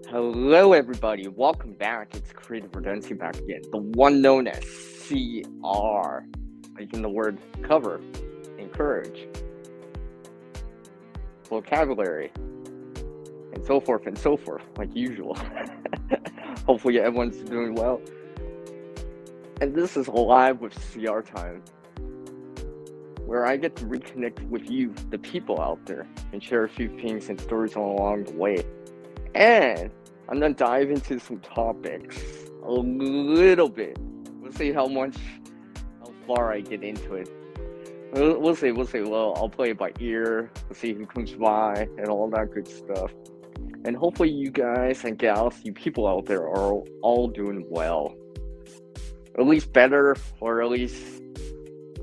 Hello, everybody. Welcome back. It's Creative Redundancy back again. The one known as CR, making the word cover, encourage, vocabulary, and so forth, like usual. Hopefully, everyone's doing well. And this is live with CR time, where I get to reconnect with you, the people out there, and share a few things and stories along the way. And I'm gonna dive into some topics a little bit. We'll see how far I get into it. We'll see. Well, I'll play it by ear. We'll see who comes by and all that good stuff. And hopefully you guys and gals, you people out there are all doing well. At least better, or at least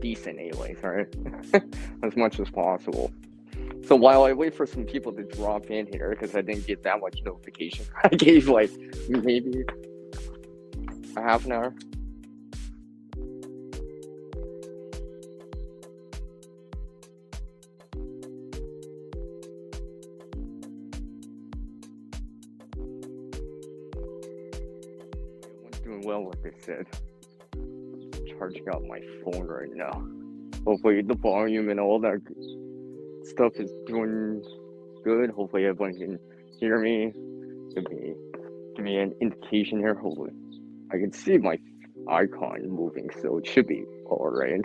decent anyways, right? As much as possible. So while I wait for some people to drop in here, because I didn't get that much notification, I gave like maybe a half an hour. Everyone's doing well, like I said. Charging up my phone right now. Hopefully the volume and all that stuff is doing good. Hopefully everyone can hear me. Give me an indication here. Hopefully I can see my icon moving, so it should be alright.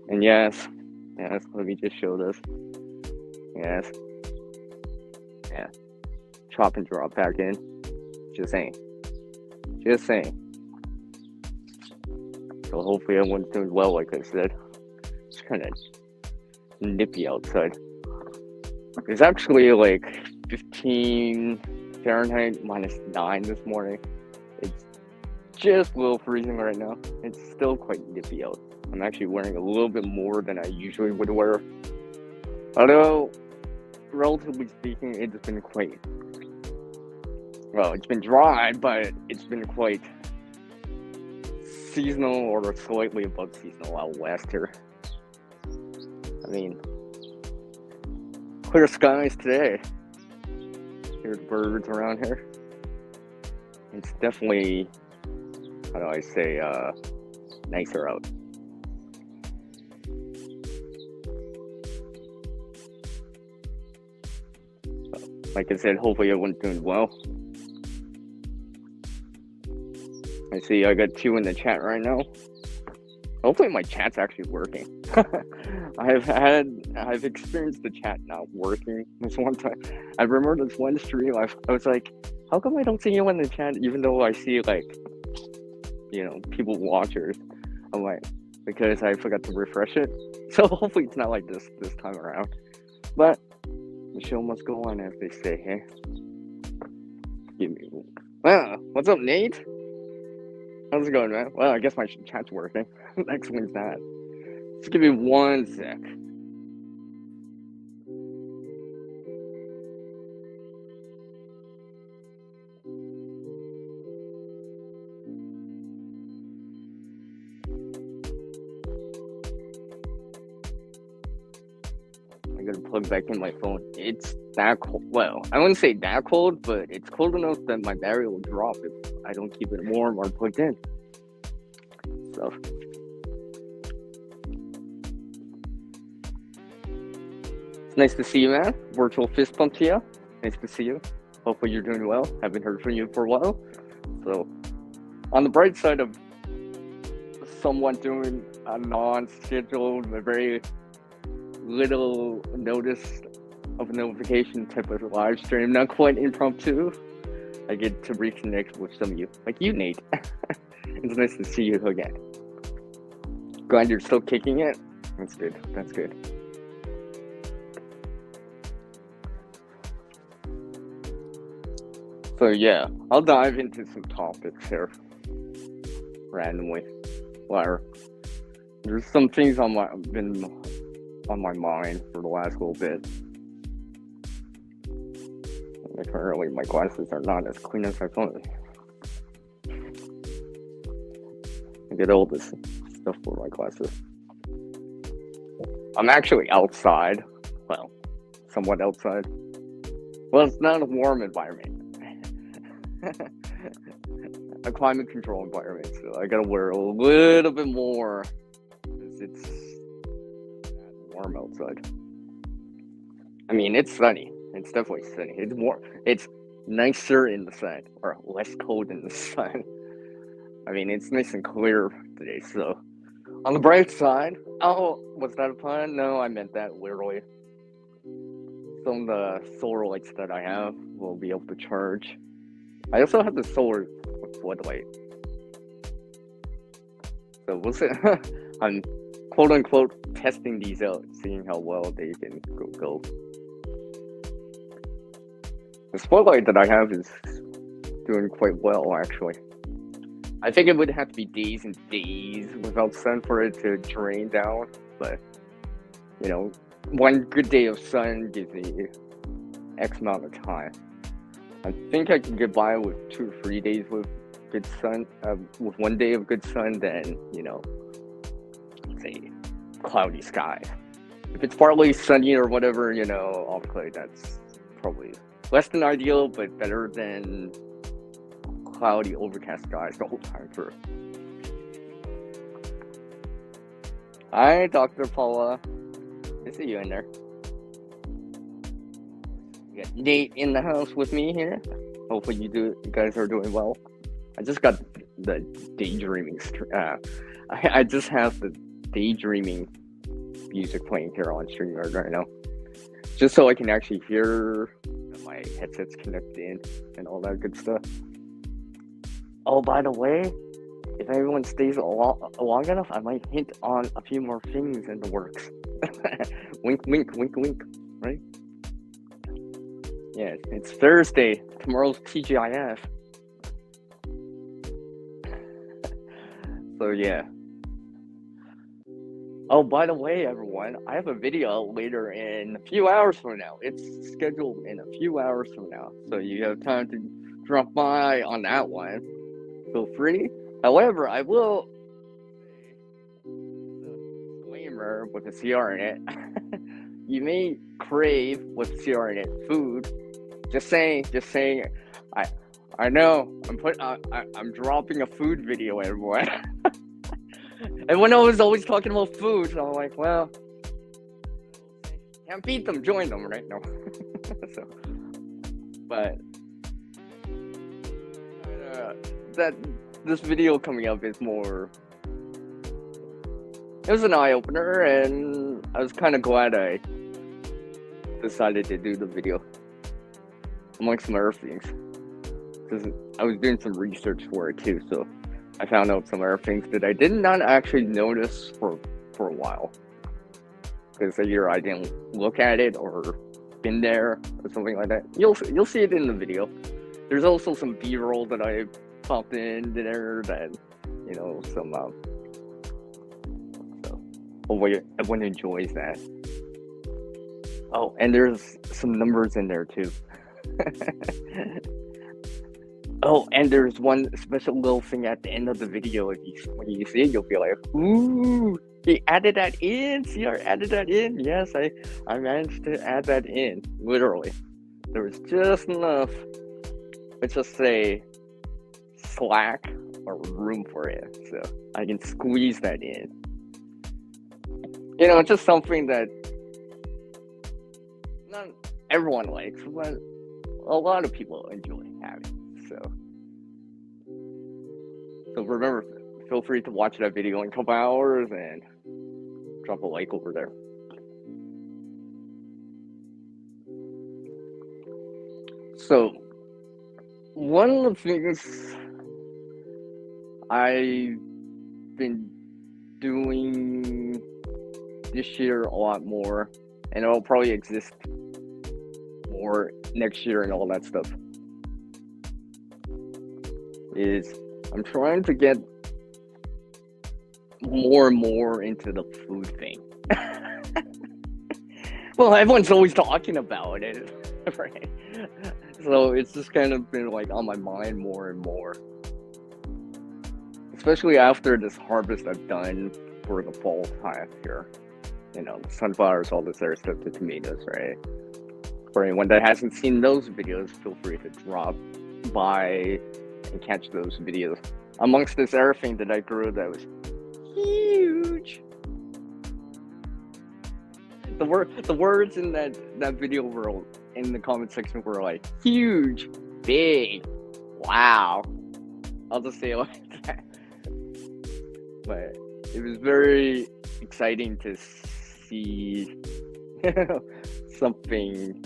And yes, let me just show this. Yes. Yeah. Chop and drop back in. Just saying. So hopefully everyone's doing well, like I said. It's kind of nippy outside. It's actually like 15 Fahrenheit -9 this morning. It's just a little freezing right now. It's still quite nippy out. I'm actually wearing a little bit more than I usually would wear. Although, relatively speaking, it's been quite... Well, it's been dry, but it's been quite seasonal or slightly above seasonal out west here. I mean, clear skies today. Hear the birds around here. It's definitely, how do I say, nicer out. Like I said, hopefully everyone's doing well. I see I got 2 in the chat right now. Hopefully my chat's actually working. I've experienced the chat not working this one time. I remember this one stream, I was like, how come I don't see anyone in the chat even though I see like, people watchers? I'm like, because I forgot to refresh it. So hopefully it's not like this time around. But the show must go on, as they say, hey? Wow, what's up, Nate? How's it going, man? Well, I guess my chat's working. Next one's that. Just give me 1 sec. I gotta plug back in my phone. It's that cold. Well, I wouldn't say that cold, but it's cold enough that my battery will drop if I don't keep it warm or plugged in. So, it's nice to see you, man. Virtual fist bump to you. Nice to see you. Hopefully you're doing well. Haven't heard from you for a while. So, on the bright side of somewhat doing a non-scheduled, a very little notice of a notification type of live stream, not quite impromptu, I get to reconnect with some of you, like you, Nate. It's nice to see you again. Glad you're still kicking it. That's good. So yeah, I'll dive into some topics here randomly. Well, there's some things been on my mind for the last little bit. And currently, my glasses are not as clean as I thought. I get all this stuff for my glasses. I'm actually outside. Well, somewhat outside. Well, it's not a warm environment. A climate control environment, so I gotta wear a little bit more because it's warm outside. I mean, it's sunny. It's definitely sunny. It's warm. It's nicer in the sun, or less cold in the sun. I mean, it's nice and clear today, so on the bright side. Oh, was that a pun? No, I meant that literally. Some of the solar lights that I have will be able to charge. I also have the solar floodlight. So we'll see. I'm quote unquote testing these out, seeing how well they can go. The floodlight that I have is doing quite well, actually. I think it would have to be days and days without sun for it to drain down, but you know, one good day of sun gives me X amount of time. I think I can get by with 2 or 3 days with good sun, with 1 day of good sun, then, you know, say, cloudy sky. If it's partly sunny or whatever, you know, obviously that's probably less than ideal, but better than cloudy, overcast skies the whole time through. Hi, Dr. Paula. I see you in there. We got Nate in the house with me here. Hopefully you guys are doing well. I just got the daydreaming. I just have the daydreaming music playing here on StreamYard right now, just so I can actually hear my headsets connect in and all that good stuff. Oh, by the way, if everyone stays long enough, I might hint on a few more things in the works. Wink, wink, wink, wink, right? Yeah, it's Thursday. Tomorrow's TGIF. So yeah. Oh, by the way, everyone, I have a video later in a few hours from now. It's scheduled in a few hours from now, so you have time to drop by on that one. Feel free. However, I will disclaimer with a CR in it. You may crave with CR in it food. Just saying. I know. I'm dropping a food video, everyone. Everyone was always talking about food, so I'm like, well, can't beat them. Join them, right? No. So, but that this video coming up is more. It was an eye opener, and I was kind of glad I decided to do the video, amongst some other things, because I was doing some research for it too. So I found out some other things that I did not actually notice for a while, because either I didn't look at it or been there or something like that. You'll see it in the video. There's also some B-roll that I popped in there that, you know, some so hopefully everyone enjoys that. Oh, and there's some numbers in there too. Oh, and there's one special little thing at the end of the video. When you see it, you'll be like, ooh, he added that in. CR added that in. Yes, I managed to add that in. Literally. There was just enough, let's just say, slack or room for it. So I can squeeze that in. You know, just something that not everyone likes, but a lot of people enjoy having. So remember, feel free to watch that video in a couple hours and drop a like over there. So one of the things I've been doing this year a lot more, and it'll probably exist more next year and all that stuff, is I'm trying to get more and more into the food thing. Well, everyone's always talking about it, right? So it's just kind of been like on my mind more and more. Especially after this harvest I've done for the fall time here. sunflowers, all this other stuff, the tomatoes, right? For anyone that hasn't seen those videos, feel free to drop by and catch those videos. Amongst this everything that I grew that was huge. The words in that video were in the comment section were like huge, big, wow. I'll just say it like that. But it was very exciting to see something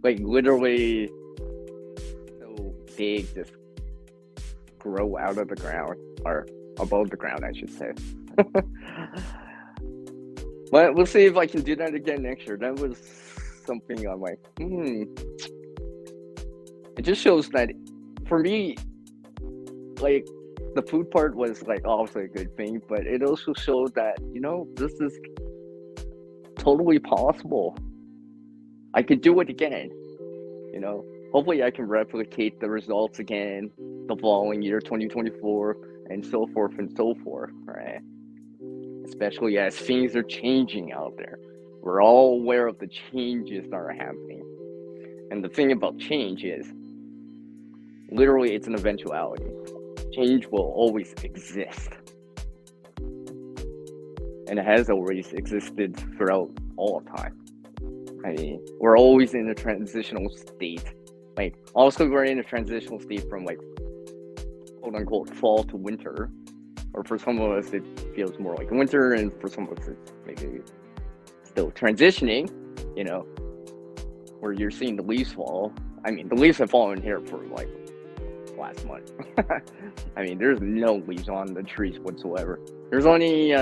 like literally so big just grow out of the ground, or above the ground, I should say. But we'll see if I can do that again next year. That was something I'm like, It just shows that for me, like, the food part was like obviously a good thing, but it also showed that, this is totally possible. I could do it again, Hopefully I can replicate the results again the following year, 2024, and so forth and so forth, right? Especially as things are changing out there. We're all aware of the changes that are happening. And the thing about change is, literally, it's an eventuality. Change will always exist. And it has always existed throughout all time. I mean, we're always in a transitional state. Like, also we're in a transitional state from, like, quote unquote fall to winter. Or for some of us, it feels more like winter, and for some of us, it's maybe still transitioning, where you're seeing the leaves fall. I mean, the leaves have fallen here for, like, last month. I mean, there's no leaves on the trees whatsoever. There's only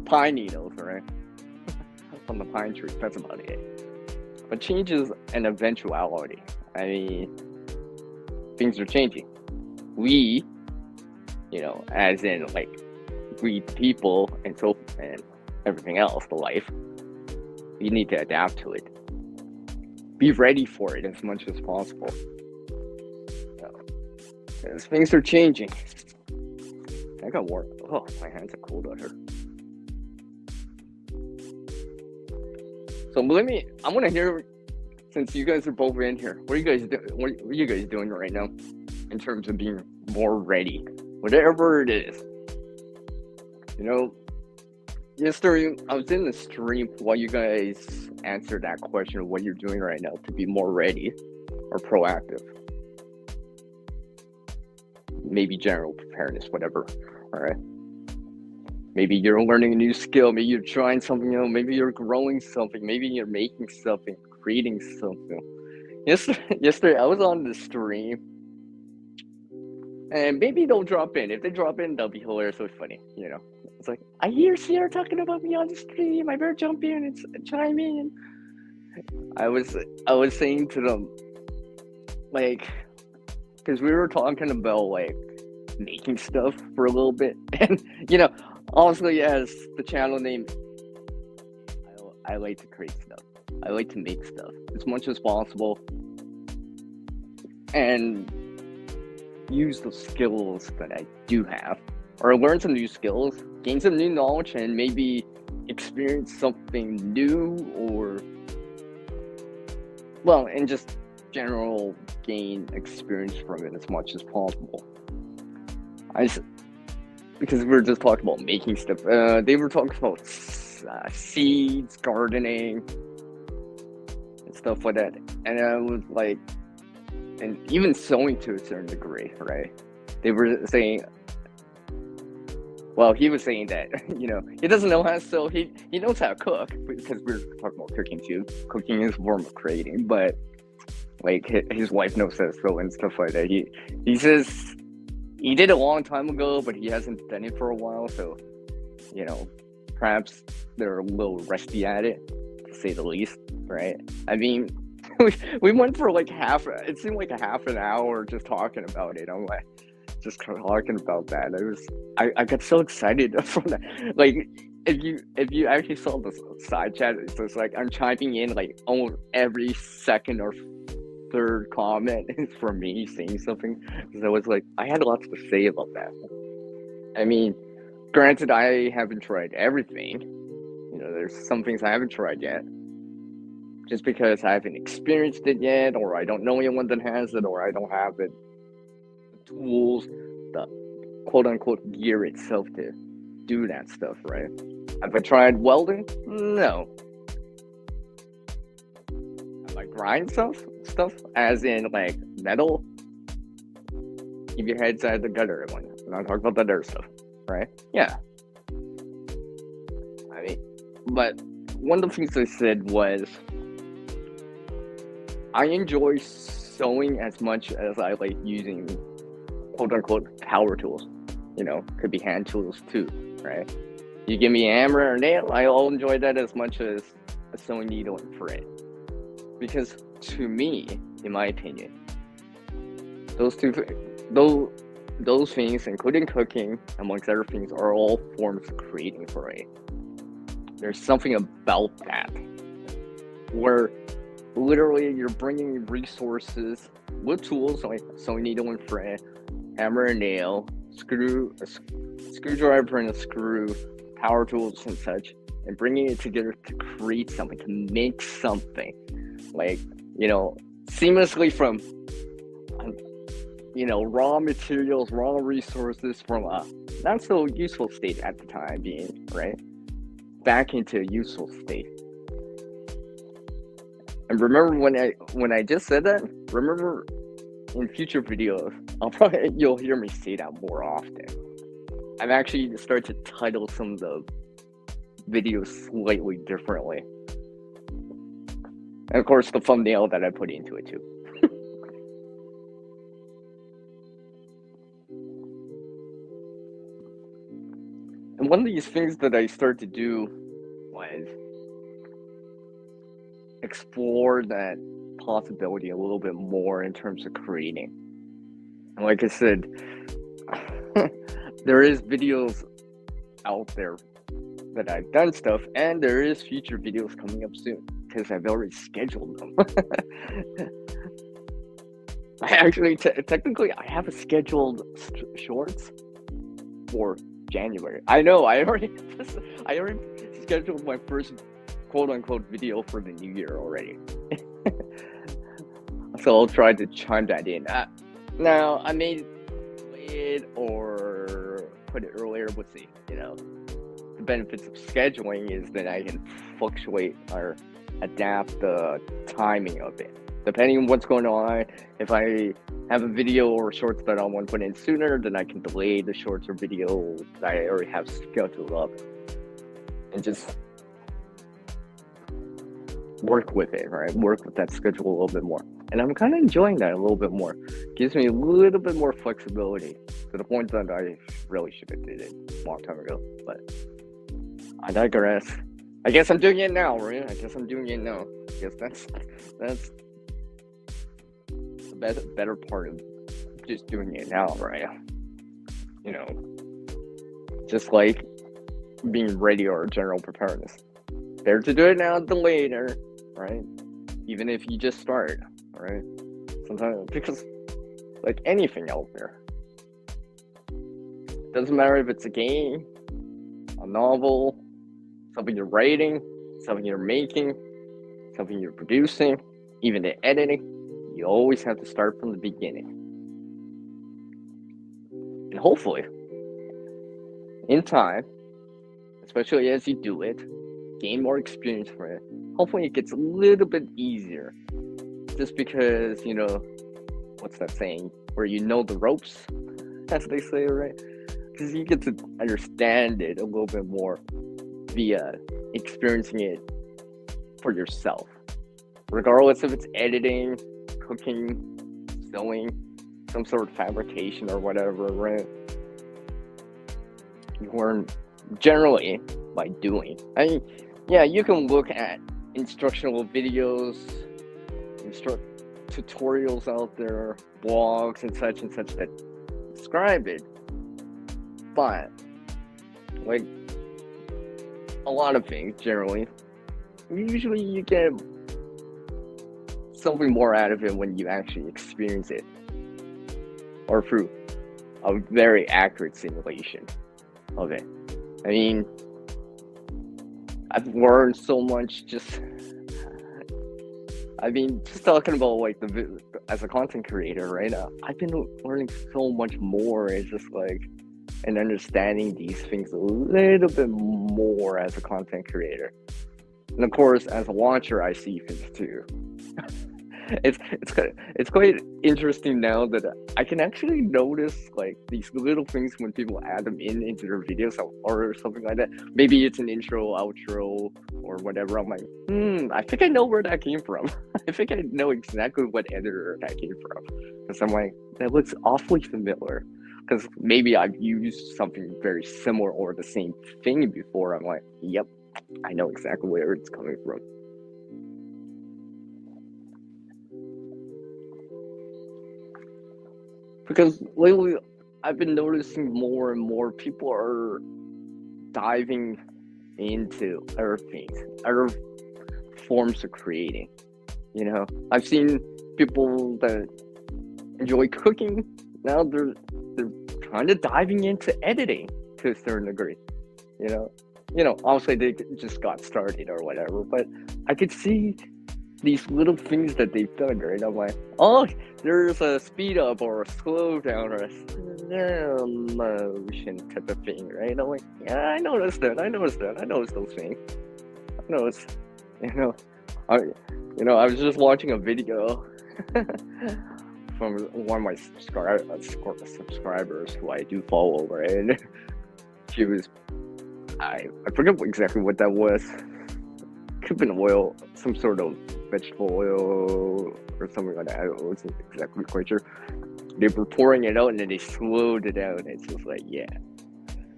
pine needles, right? On the pine tree. That's about it. But change is an eventuality. I mean, things are changing. We, as in, like, we people and everything else, the life, you need to adapt to it. Be ready for it as much as possible. Because things are changing. I got warm. Oh, my hands are cold out here. So I want to hear, since you guys are both in here, what are you guys doing? What are you guys doing right now in terms of being more ready? Whatever it is. Yesterday I was in the stream while you guys answered that question of what you're doing right now to be more ready or proactive. Maybe general preparedness, whatever. All right. Maybe you're learning a new skill. Maybe you're trying something new. Maybe you're growing something. Maybe you're making something, creating something. Yesterday I was on the stream, and maybe they'll drop in. If they drop in, they'll be hilariously funny. It's like, I hear Sierra talking about me on the stream. I better jump in and chime in. I was saying to them, like, because we were talking about, like, making stuff for a little bit, and honestly, as the channel name, I like to create stuff. I like to make stuff as much as possible, and use the skills that I do have, or learn some new skills, gain some new knowledge, and maybe experience something new, and just general gain experience from it as much as possible. Because we were just talking about making stuff. They were talking about seeds, gardening, and stuff like that. And I was like, and even sewing to a certain degree, right? They were saying, well, he was saying that, he doesn't know how to sew. He knows how to cook, because we were talking about cooking too. Cooking is a form of creating, but, like, his wife knows how to sew and stuff like that. He says he did it a long time ago, but he hasn't done it for a while, so, perhaps they're a little rusty at it, to say the least, right? I mean, we went for like it seemed like a half an hour just talking about it. I'm like, just talking about that. I got so excited from that. Like, if you actually saw the side chat, it's just like I'm chiming in like almost every second or third comment is for me saying something, because I was like, I had lots to say about that. I mean, granted, I haven't tried everything, there's some things I haven't tried yet. Just because I haven't experienced it yet, or I don't know anyone that has it, or I don't have it, the tools, the quote-unquote gear itself to do that stuff, right? Have I tried welding? No. Have I grind stuff? As in, like, metal? Keep your heads out of the gutter, everyone. I'm not talking about the other stuff, right? Yeah. I mean, but one of the things I said was, I enjoy sewing as much as I like using quote-unquote power tools. Could be hand tools too, right? You give me a hammer or a nail, I'll enjoy that as much as a sewing needle and thread. Because to me, in my opinion, those things, including cooking, amongst other things, are all forms of creating for me. There's something about that where literally you're bringing resources with tools like sewing needle and thread, hammer and nail, screwdriver and a screw, power tools and such, and bringing it together to create something, to make something, like, seamlessly from, raw materials, raw resources from a not so useful state at the time being, right, back into a useful state. And remember when I just said that, remember in future videos, you'll hear me say that more often. I've actually started to title some of the videos slightly differently. And of course, the thumbnail that I put into it too. And one of these things that I started to do was explore that possibility a little bit more in terms of creating. And like I said, there is videos out there that I've done stuff, and there is future videos coming up soon because I've already scheduled them. I actually, technically, I have a scheduled shorts for January. I know, I already scheduled my first quote-unquote video for the new year already. So I'll try to chime that in. Now, I may delay it or put it earlier. We'll see. The benefits of scheduling is that I can fluctuate or adapt the timing of it. Depending on what's going on, if I have a video or shorts that I want to put in sooner, then I can delay the shorts or video that I already have scheduled up and just work with it, right? Work with that schedule a little bit more. And I'm kind of enjoying that a little bit more. Gives me a little bit more flexibility to the point that I really should have did it a long time ago. But I digress. I guess I'm doing it now, right? I guess that's the better part of just doing it now, right? Just like being ready or general preparedness. Better to do it now than later, right? Even if you just start, right? Sometimes, because like anything out there, doesn't matter if it's a game, a novel, something you're writing, something you're making, something you're producing, even the editing, you always have to start from the beginning. And hopefully, in time, especially as you do it, gain more experience for it, hopefully it gets a little bit easier. Just because, what's that saying? Where you know the ropes, as they say, right? Because you get to understand it a little bit more via experiencing it for yourself. Regardless if it's editing, cooking, sewing, some sort of fabrication or whatever, right? You learn generally by doing. I mean, yeah, you can look at instructional videos, tutorials out there, blogs and such that describe it. But, like, a lot of things, generally, usually you get something more out of it when you actually experience it. Or through a very accurate simulation of it. I mean, I've learned so much just. I mean, just talking about like as a content creator, right? I've been learning so much more. It's just like and understanding these things a little bit more as a content creator. And of course, as a launcher, I see things too. It's quite interesting now that I can actually notice like these little things when people add them into their videos or something like that. Maybe it's an intro, outro, or whatever. I'm like, I think I know where that came from. I think I know exactly what editor that came from. Because I'm like, that looks awfully familiar. Because maybe I've used something very similar or the same thing before. I'm like, yep, I know exactly where it's coming from. Because lately, I've been noticing more and more people are diving into other things, other forms of creating. You know, I've seen people that enjoy cooking. Now they're kind of diving into editing to a certain degree. You know, obviously they just got started or whatever, but I could see these little things that they've done, right? I'm like, oh, there's a speed up or a slow down or a slow motion type of thing, right? I'm like, yeah, I noticed those things. I noticed, you know, I was just watching a video from one of my subscribers who I do follow, right? And she was, I forget exactly what that was. Could have been oil, some sort of vegetable oil or something like that. I wasn't exactly quite sure. They were pouring it out and then they slowed it down. It's just like, yeah.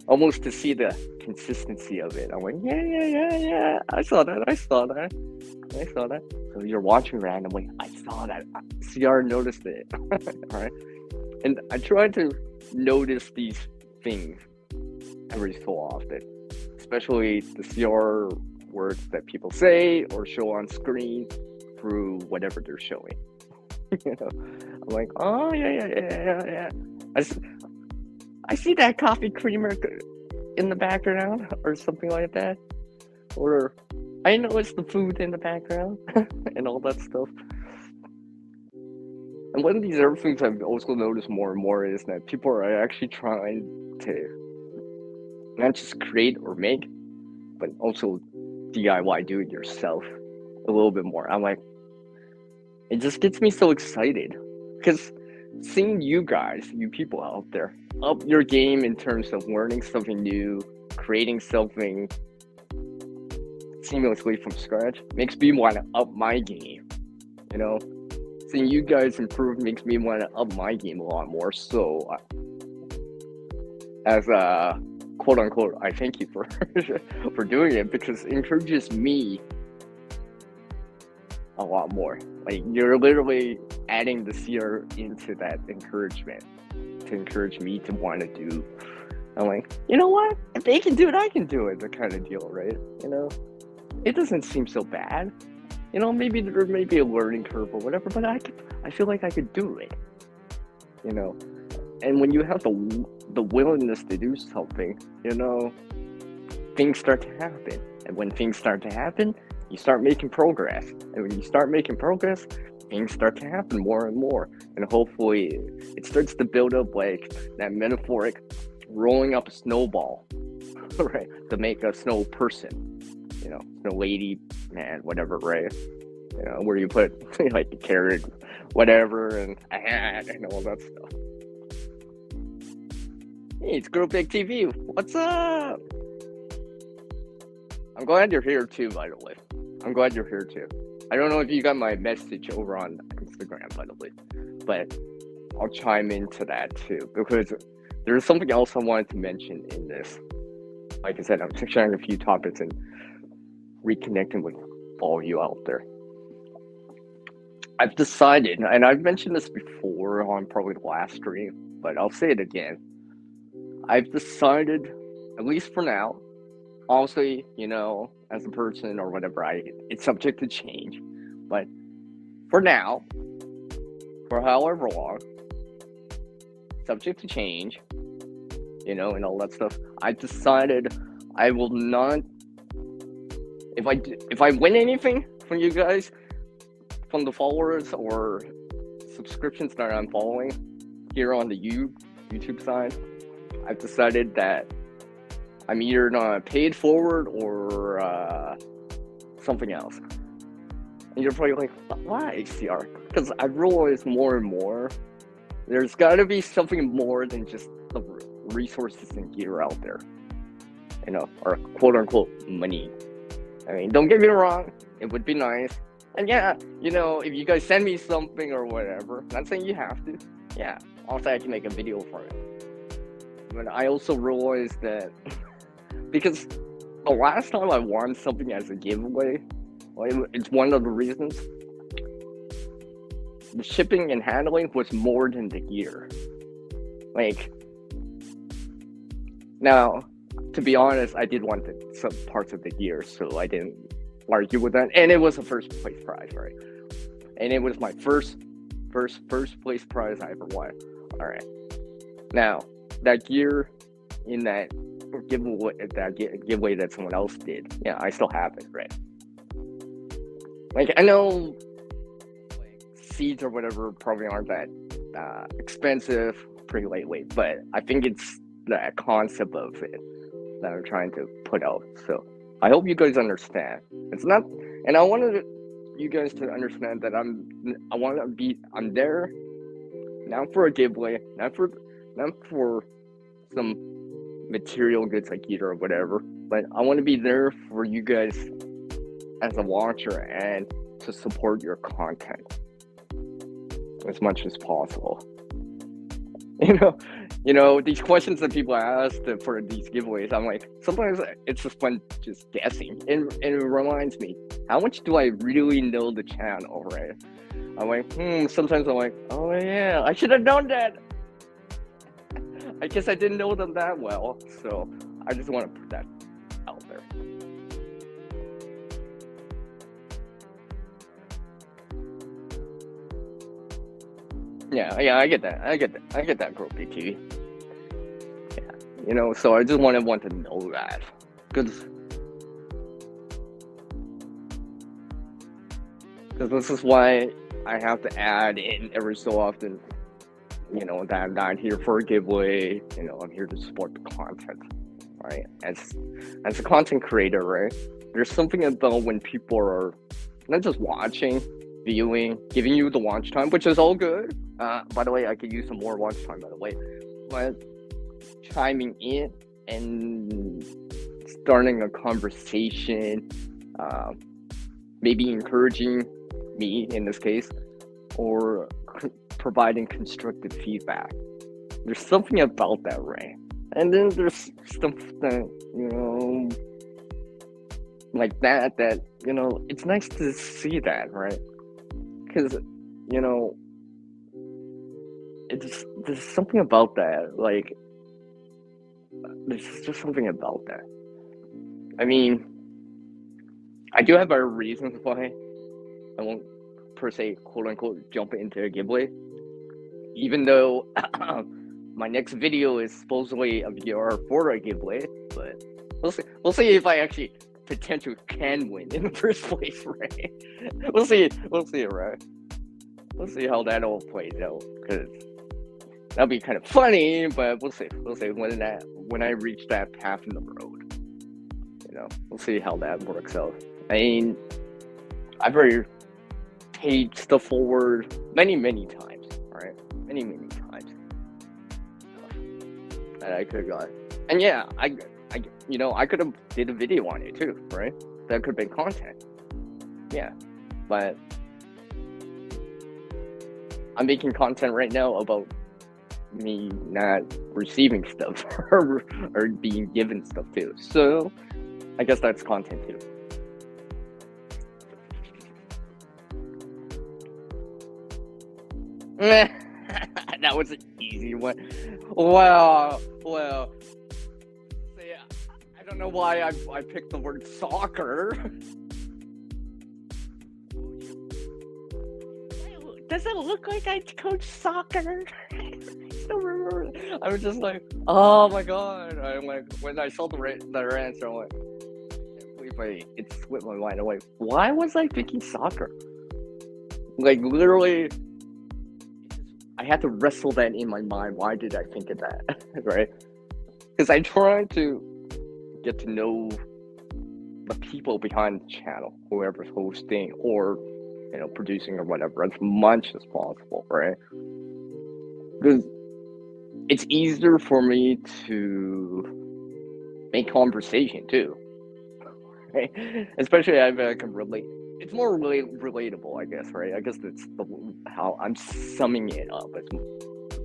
Almost to see the consistency of it. I'm like, yeah. I saw that. So you're watching randomly. I saw that. CR noticed it. Alright. And I try to notice these things every so often. Especially the CR words that people say or show on screen through whatever they're showing. You know, I'm like, oh yeah. I see that coffee creamer in the background or something like that, or I notice the food in the background and all that stuff. And one of these other things I've also noticed more and more is that people are actually trying to not just create or make, but also DIY, do it yourself a little bit more. I'm like, it just gets me so excited because seeing you guys, you people out there, up your game in terms of learning something new, creating something seamlessly from scratch makes me want to up my game. You know, seeing you guys improve makes me want to up my game a lot more. So, as a quote unquote, I thank you for for doing it because it encourages me a lot more. Like you're literally adding the CR into that encouragement to encourage me to want to do. I'm like, you know what? If they can do it, I can do it. The kind of deal, right? You know, it doesn't seem so bad. You know, maybe there may be a learning curve or whatever, but I feel like I could do it. You know, and when you have the willingness to do something, you know, things start to happen. And when things start to happen, you start making progress. And when you start making progress, things start to happen more and more. And hopefully it starts to build up like that metaphoric rolling up a snowball, right? To make a snow person, you know, snow lady, man, whatever, right? You know, where you put like a carrot, whatever, and all that stuff. Hey, it's Girl Big TV. What's up? I'm glad you're here too, by the way. I'm glad you're here too. I don't know if you got my message over on Instagram, by the way, but I'll chime into that too because there's something else I wanted to mention in this. Like I said, I'm sharing a few topics and reconnecting with all you out there. I've decided, and I've mentioned this before on probably the last stream, but I'll say it again. I've decided, at least for now, obviously, you know, as a person or whatever, it's subject to change. But for now, for however long, subject to change, you know, and all that stuff, I decided I will not if I win anything from you guys, from the followers or subscriptions that I'm following here on the YouTube side, I've decided that I'm either gonna pay it forward or something else. And you're probably like, why, CR? Because I realize more and more there's got to be something more than just the resources and gear out there, or quote unquote money. I mean, don't get me wrong, it would be nice. And yeah, if you guys send me something or whatever, not saying you have to, yeah, also I can make a video for it. But I also realized that because the last time I won something as a giveaway, it's one of the reasons, the shipping and handling was more than the gear. Now, to be honest, I did want some parts of the gear, so I didn't argue with that. And it was a first place prize, right? And it was my first place prize I ever won. All right. Now, that gear in that giveaway that someone else did, yeah, I still have it, right? I know seeds or whatever probably aren't that expensive, pretty lightweight, but I think it's the concept of it that I'm trying to put out. So I hope you guys understand. It's not, and I wanted you guys to understand that I'm there not for a giveaway, not for some material goods like gear or whatever, but I want to be there for you guys as a watcher and to support your content as much as possible. These questions that people ask for these giveaways, I'm like, sometimes it's just fun just guessing. And it reminds me, how much do I really know the channel, right? I'm like, sometimes I'm like, oh yeah, I should have known that. I guess I didn't know them that well. So I just want to put that out there. Yeah, I get that, Girl BT. Yeah, so I just want everyone to know that, because this is why I have to add in every so often, that I'm not here for a giveaway. I'm here to support the content, right? As a content creator, right? There's something about when people are not just watching, viewing, giving you the watch time, which is all good. By the way, I could use some more watch time, by the way. But chiming in and starting a conversation, maybe encouraging me in this case, or providing constructive feedback. There's something about that, right? And then there's stuff that, like that, it's nice to see that, right? Because, there's something about that, there's just something about that. I mean, I do have our reasons why I won't, per se, quote-unquote, jump into a giveaway, even though my next video is supposedly a VR for a giveaway, but we'll see if I actually potentially can win in the first place, right? We'll see, right? We'll see how that all plays out, because that'll be kind of funny, but we'll see when I reach that path in the road. We'll see how that works out. I mean, I've already paid stuff forward many times, right? Many times that I could have got. And yeah, I could have did a video on it too, right? That could have been content. Yeah, but I'm making content right now about me not receiving stuff or being given stuff too. So I guess that's content too. That was an easy one. Well, see, I don't know why I picked the word soccer. Does it look like I coach soccer? I still remember. I was just like, oh my god. I'm like, when I saw the answer, I'm like, I can't believe it slipped my mind away. Why was I thinking soccer? Like literally, I had to wrestle that in my mind. Why did I think of that? Right? Because I tried to get to know the people behind the channel, whoever's hosting or producing or whatever, as much as possible, right? Because it's easier for me to make conversation too, right? Especially I can relate. It's more relatable, I guess, right? I guess that's how I'm summing it up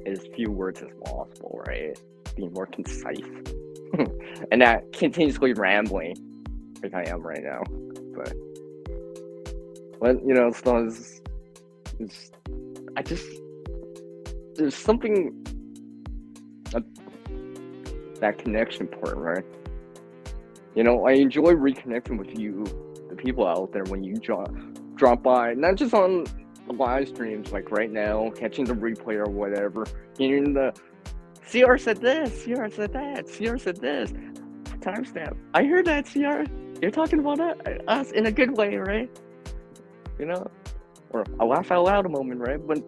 as few words as possible, right? Being more concise, and not continuously rambling like I am right now. But there's something that connection part, right? I enjoy reconnecting with you, the people out there, when you drop by, not just on the live streams like right now, catching the replay or whatever, hearing the CR said this, CR said that, CR said this, timestamp. I heard that, CR. You're talking about us in a good way, right? Or a laugh out loud moment, right? When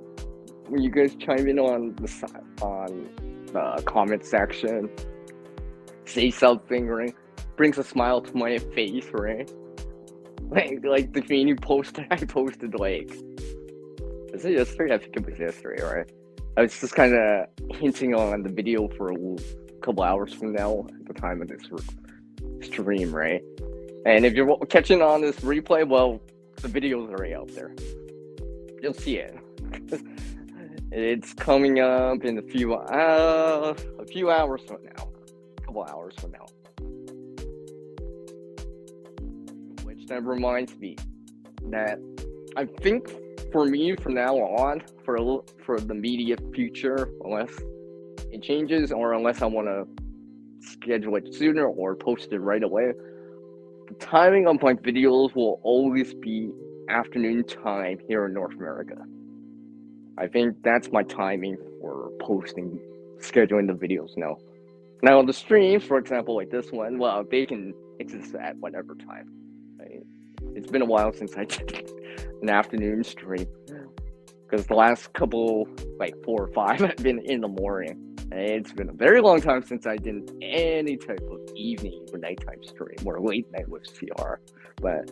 you guys chime in on the comment section, say something, right? Brings a smile to my face, right? Like the community post I posted, like, is it yesterday? I think it was yesterday, right? I was just kind of hinting on the video for a couple hours from now at the time of this stream, right? And if you're catching on this replay, well, the video's already out there. You'll see it. It's coming up in a few hours from now. A couple hours from now. Which that reminds me that I think for me from now on, for the immediate future, unless it changes or unless I want to schedule it sooner or post it right away, the timing of my videos will always be afternoon time here in North America. I think that's my timing for scheduling the videos now. Now the streams, for example, like this one, well, they can exist at whatever time. Right? It's been a while since I did an afternoon stream, because the last couple, like 4 or 5, have been in the morning. And it's been a very long time since I did any type of evening or nighttime stream or late night with CR. But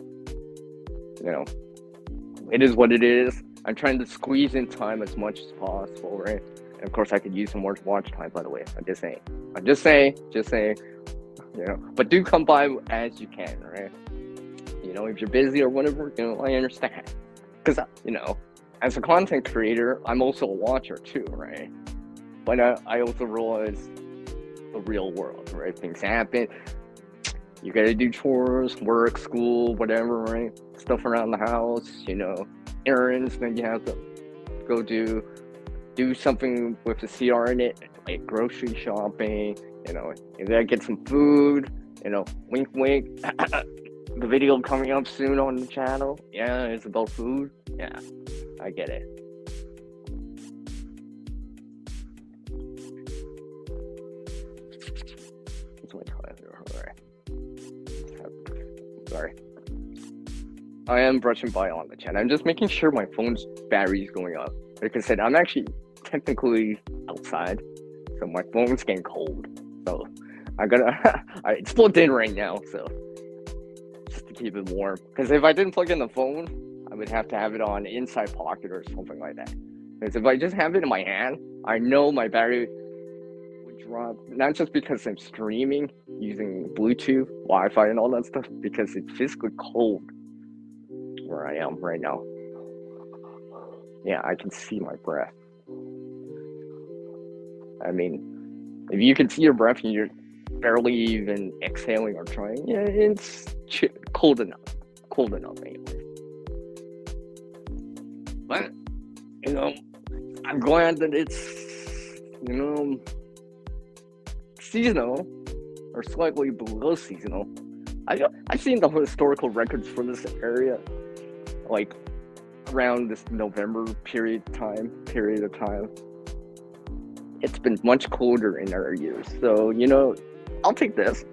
it is what it is. I'm trying to squeeze in time as much as possible, right? And of course, I could use some more watch time, by the way. I'm just saying. But do come by as you can, right? If you're busy or whatever, I understand. Because, as a content creator, I'm also a watcher too, right? But I also realize the real world, right? Things happen. You gotta do chores, work, school, whatever, right? Stuff around the house, errands, then you have to go do something with the CR in it, like grocery shopping, you gotta get some food, wink wink. The video coming up soon on the channel, yeah, it's about food, yeah, I get it. It's my time here, alright. Sorry. I am brushing by on the chat. I'm just making sure my phone's battery is going up. Like I said, I'm actually technically outside, so my phone's getting cold. So it's plugged in right now, so just to keep it warm. Because if I didn't plug in the phone, I would have to have it on inside pocket or something like that. Because if I just have it in my hand, I know my battery would drop. Not just because I'm streaming using Bluetooth, Wi-Fi, and all that stuff, because it's physically cold where I am right now. Yeah, I can see my breath. I mean, if you can see your breath and you're barely even exhaling or trying, yeah, it's cold enough. Cold enough anyway. But, I'm glad that it's, seasonal or slightly below seasonal. I've seen the historical records for this area, like around this November period of time. It's been much colder in our years, so I'll take this.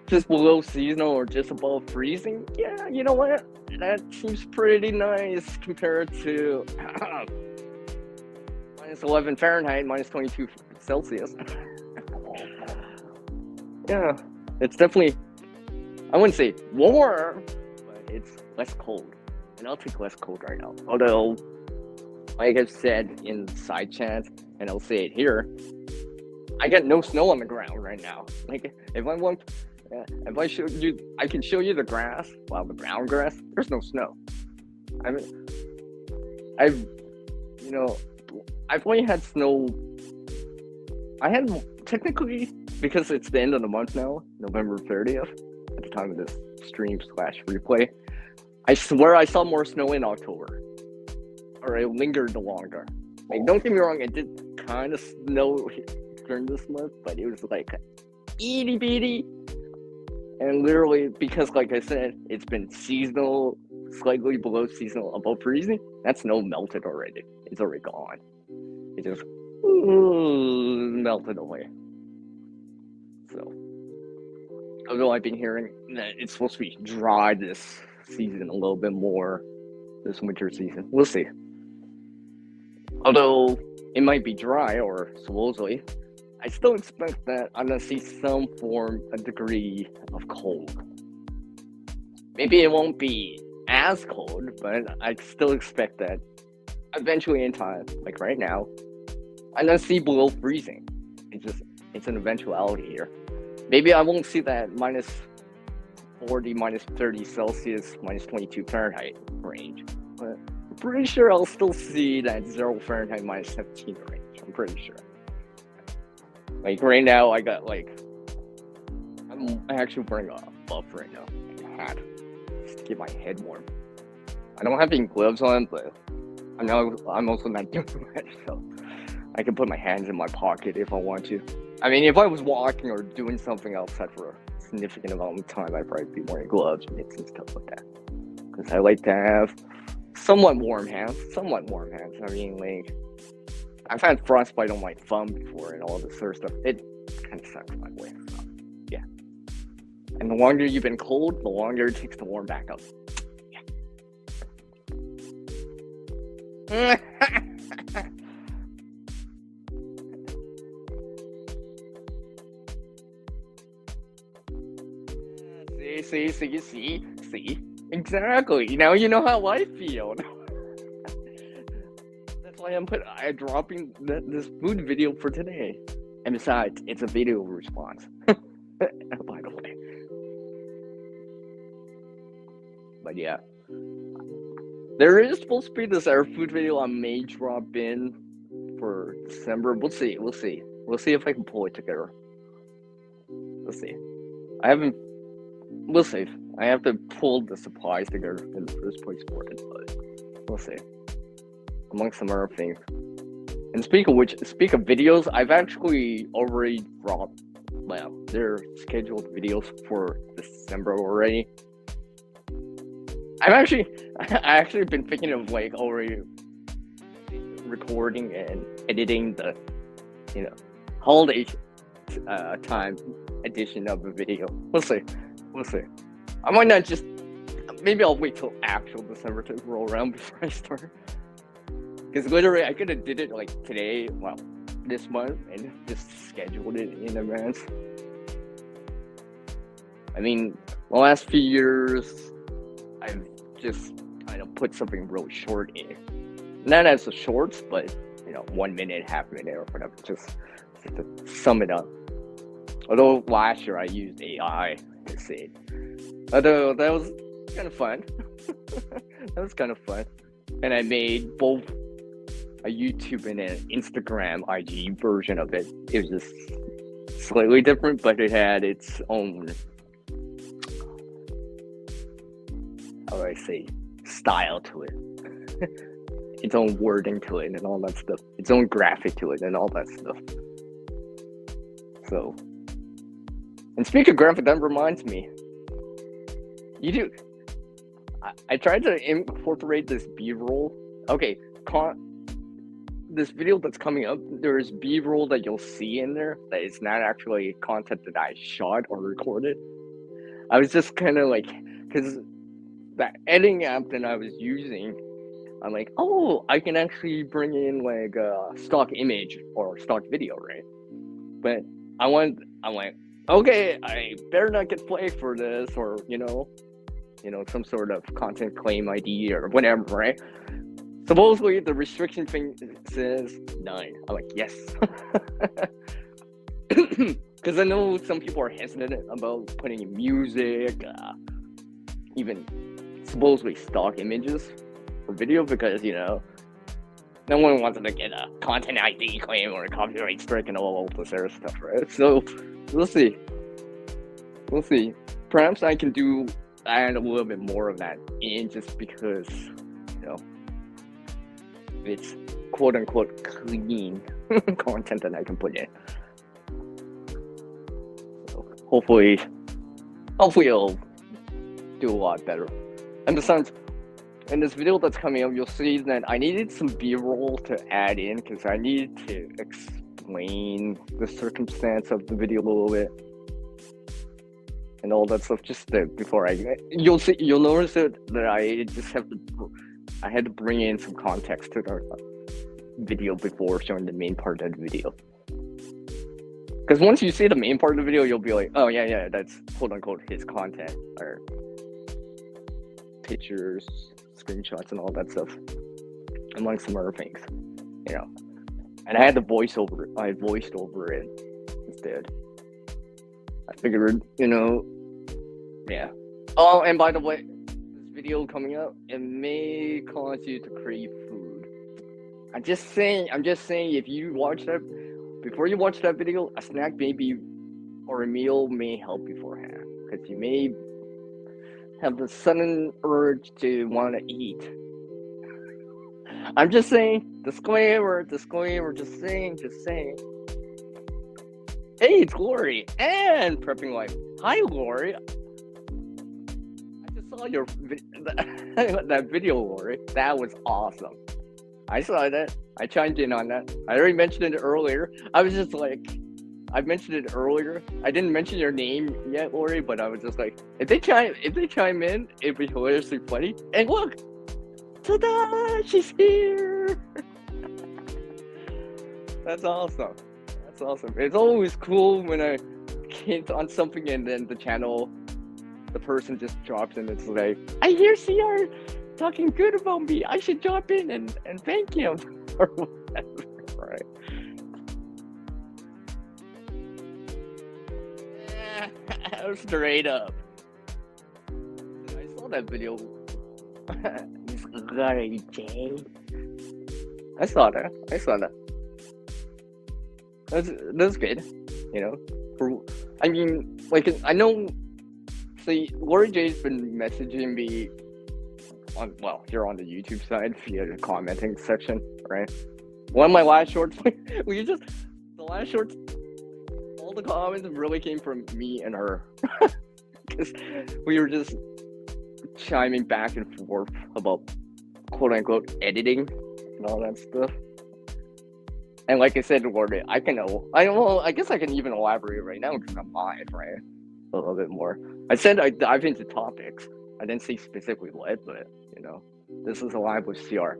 just below seasonal or just above freezing, yeah, you know what? That seems pretty nice compared to minus 11 Fahrenheit, minus 22 Celsius. Yeah, it's definitely, I wouldn't say warm, but it's less cold. And I'll take less cold right now. Although, like I've said in side chat, and I'll say it here, I got no snow on the ground right now. Like, if I want, if I show you, I can show you the grass. Wow, the brown grass. There's no snow. I mean, I've, you know, I've only had snow. I had technically, because it's the end of the month now, November 30th, at the time of this stream / replay. I swear I saw more snow in October, or it lingered longer. Like, don't get me wrong, it did kind of snow during this month, but it was like itty bitty. And literally, because like I said, it's been seasonal, slightly below seasonal, above freezing. That snow melted already. It's already gone. It just melted away. So, although I've been hearing that it's supposed to be dry this season a little bit more, this winter season, we'll see. Although it might be dry, or supposedly, I still expect that I'm gonna see some form, a degree of cold. Maybe it won't be as cold, but I still expect that eventually in time, like right now, I'm gonna see below freezing. It's an eventuality here. Maybe I won't see that minus 40, minus 30 Celsius, minus 22 Fahrenheit range, but I'm pretty sure I'll still see that 0 Fahrenheit, minus 17 range. I'm pretty sure. Like right now, I got like, I'm actually wearing a buff right now, like a hat, just to keep my head warm. I don't have any gloves on, but I'm also not doing it, so I can put my hands in my pocket if I want to. I mean, if I was walking or doing something outside for a significant amount of time, I'd probably be wearing gloves, mitts, and stuff like that. Because I like to have somewhat warm hands. I mean, like, I've had frostbite on my thumb before and all this sort of stuff. It kind of sucks my way. So, yeah. And the longer you've been cold, the longer it takes to warm back up. Yeah. See? Exactly. Now you know how I feel. That's why I'm dropping this food video for today. And besides, it's a video response. By the way. But yeah. There is supposed to be this air food video I may drop in for December. We'll see. We'll see if I can pull it together. We'll see. We'll see. I have to pull the supplies together in the first place for it, but we'll see. Amongst some other things. And speak of videos, I've actually already dropped, well, they're scheduled videos for December already. I actually been thinking of like already recording and editing the, holiday time edition of the video. We'll see. I might not just, maybe I'll wait till actual December to roll around before I start. Because literally, I could have did it like today, well, this month, and just scheduled it in advance. I mean, the last few years, I've just kind of put something really short in. Not as a shorts, but, 1 minute, half minute, or whatever, just to sum it up. Although last year I used AI to say it. Although that was kind of fun. And I made both a YouTube and an Instagram IG version of it. It was just slightly different, but it had its own, how do I say, style to it. Its own wording to it and all that stuff. Its own graphic to it and all that stuff. So, and speaking of graphic, that reminds me. I tried to incorporate this B-roll. Okay, this video that's coming up, there's B-roll that you'll see in there that is not actually content that I shot or recorded. I was just kind of like, because that editing app that I was using, I'm like, oh, I can actually bring in like a stock image or stock video, right? But I'm like, okay, I better not get flagged for this, or some sort of content claim ID or whatever, right? Supposedly the restriction thing says 9. I'm like, yes. Because I know some people are hesitant about putting in music, even supposedly stock images for video, because no one wants to get a content ID claim or a copyright strike and all this other stuff, right? So we'll see. Perhaps I can add a little bit more of that in, just because it's quote unquote clean content that I can put in. So hopefully it'll do a lot better. And besides, in this video that's coming up, you'll see that I needed some B-roll to add in, because I needed to explain the circumstance of the video a little bit and all that stuff, just before you'll notice that I had to bring in some context to the video before showing the main part of the video. Because once you see the main part of the video, you'll be like, oh yeah, that's quote unquote his content, or pictures, screenshots, and all that stuff, among some other things, And I had I voiced over it instead. I figured, yeah. Oh, and by the way, this video coming up, it may cause you to crave food. I'm just saying, if you watch that, before you watch that video, a snack or a meal may help beforehand, because you may have the sudden urge to want to eat. I'm just saying, disclaimer, just saying. Hey, it's Glory and Prepping Life. Hi, Glory. I just saw your that video, Glory. That was awesome. I saw that. I chimed in on that. I already mentioned it earlier. I was just like, I mentioned it earlier. I didn't mention your name yet, Glory, but I was just like, if they chime in, it'd be hilariously funny. And look, ta-da! She's here. That's awesome. It's always cool when I hint on something and then the person just drops in. It's like, I hear CR talking good about me. I should drop in and thank him or whatever, right? Straight up. I saw that video. I saw that. That's good, I know. See, Lori J's been messaging me here on the YouTube side via the commenting section, right? One of my last shorts, the last shorts, all the comments really came from me and her, because we were just chiming back and forth about quote unquote editing and all that stuff. And like I said, Lord, I guess I can even elaborate right now because I'm live, right? A little bit more. I said I dive into topics. I didn't say specifically what, but this is a live with CR,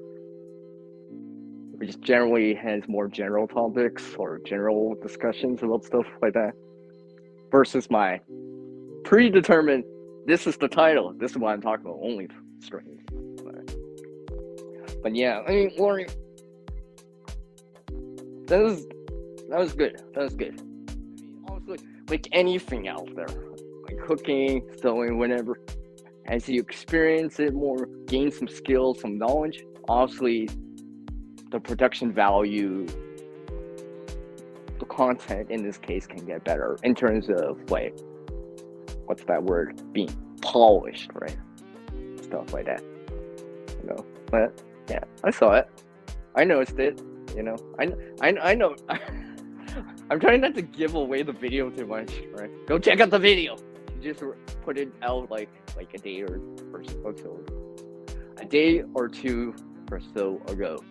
which generally has more general topics or general discussions about stuff like that, versus my predetermined. This is the title. This is what I'm talking about. Only strange. But yeah, I mean, Lori, that was good. I mean, honestly, like anything out there, like cooking, sewing, whatever, as you experience it more, gain some skills, some knowledge, obviously, the production value, the content in this case can get better in terms of like, what's that word? Being polished, right? Stuff like that. But yeah, I saw it. I noticed it. I know. I'm trying not to give away the video too much, right? Go check out the video. You just put it out like a day or so. A day or two or so ago.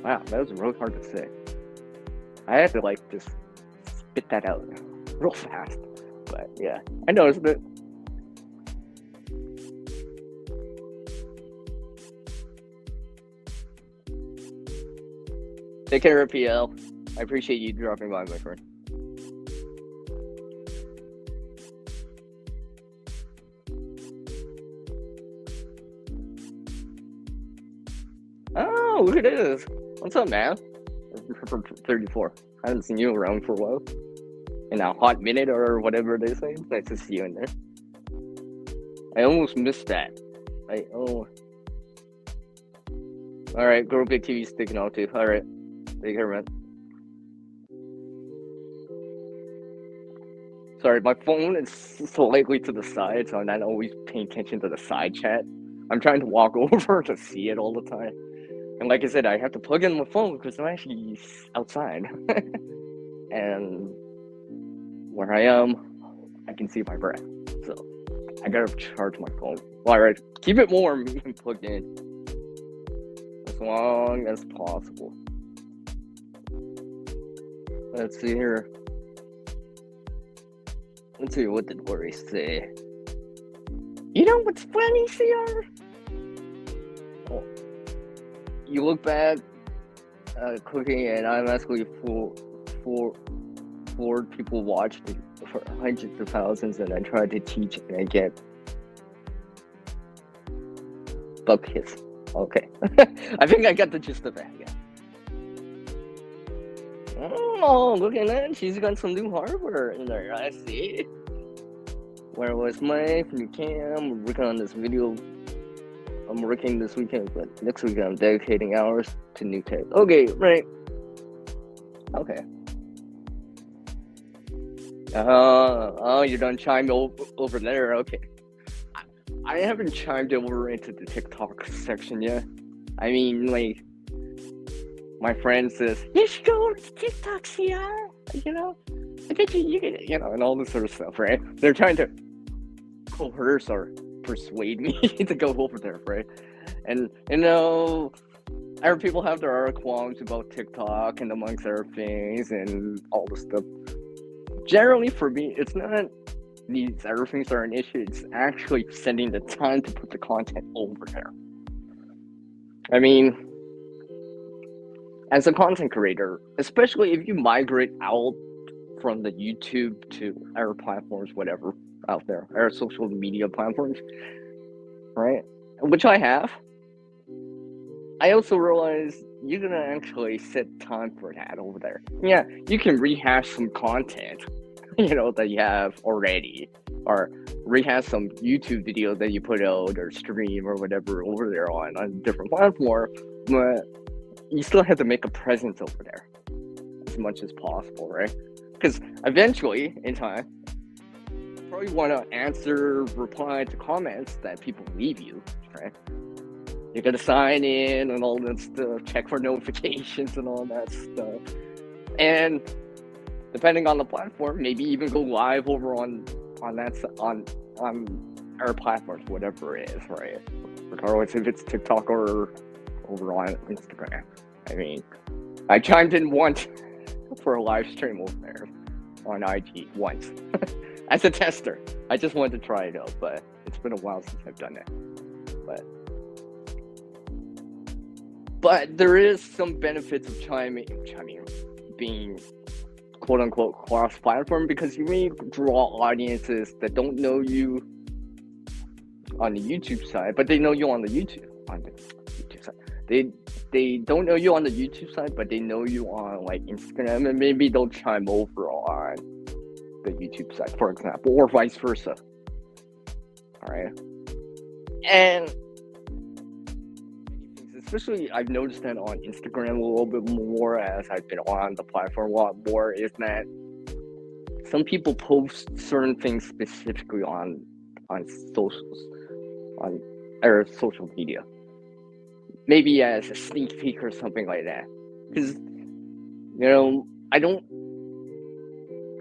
Wow, that was really hard to say. I had to just spit that out real fast. But yeah, I noticed it. Take care, PL. I appreciate you dropping by, my friend. Oh, look at this. What's up, man? 34. I haven't seen you around for a while. In a hot minute or whatever they say. It's nice to see you in there. I almost missed that. Alright, Girl Big TV's sticking out too. Alright. Take care, man. Sorry, my phone is slightly to the side, so I'm not always paying attention to the side chat. I'm trying to walk over to see it all the time. And like I said, I have to plug in my phone because I'm actually outside. And where I am, I can see my breath. So I gotta charge my phone. Alright, keep it warm and plugged in. As long as possible. Let's see here. Let's see, what did Lori say? You know what's funny, CR? Oh, you look back cooking and I'm actually four people watched it for hundreds of thousands, and I tried to teach and I get bug hits. Okay. I think I got the gist of that, yeah. Oh, look at that. She's got some new hardware in there. I see. Where was my new cam? I'm working on this video. I'm working this weekend, but next week I'm dedicating hours to new tech. Okay, right. Okay. Oh, you done chimed over there. Okay. I haven't chimed over into the TikTok section yet. I mean, like, my friend says, you should go over to TikTok, CR. You know, I bet you can, you know, and all this sort of stuff, right? They're trying to coerce or persuade me to go over there, right? And, you know, our people have their qualms about TikTok and amongst other things and all this stuff. Generally, for me, it's not these other things are an issue. It's actually sending the time to put the content over there. I mean, as a content creator, especially if you migrate out from the YouTube to our platforms, whatever, out there, our social media platforms, right? Which I have. I also realize you're gonna actually set time for that over there. Yeah, you can rehash some content, you know, that you have already, or rehash some YouTube video that you put out or stream or whatever over there on a different platform, but you still have to make a presence over there as much as possible, right? Because eventually, in time, you probably want to reply to comments that people leave you, right? You gotta sign in and all that stuff, check for notifications and all that stuff. And depending on the platform, maybe even go live over on our platforms, whatever it is, right? Regardless if it's TikTok or over on Instagram. I mean, I chimed in once for a live stream over there on IG once as a tester. I just wanted to try it out, but it's been a while since I've done it. But there is some benefits of chiming, being quote unquote cross-platform, because you may draw audiences that don't know you on the YouTube side, but they know you on the YouTube side. They don't know you on the YouTube side, but they know you on like Instagram, and maybe they'll chime over on the YouTube side, for example, or vice versa. All right, and especially I've noticed that on Instagram a little bit more as I've been on the platform a lot more, is that some people post certain things specifically on socials, on or social media, maybe as a sneak peek or something like that. Because, you know,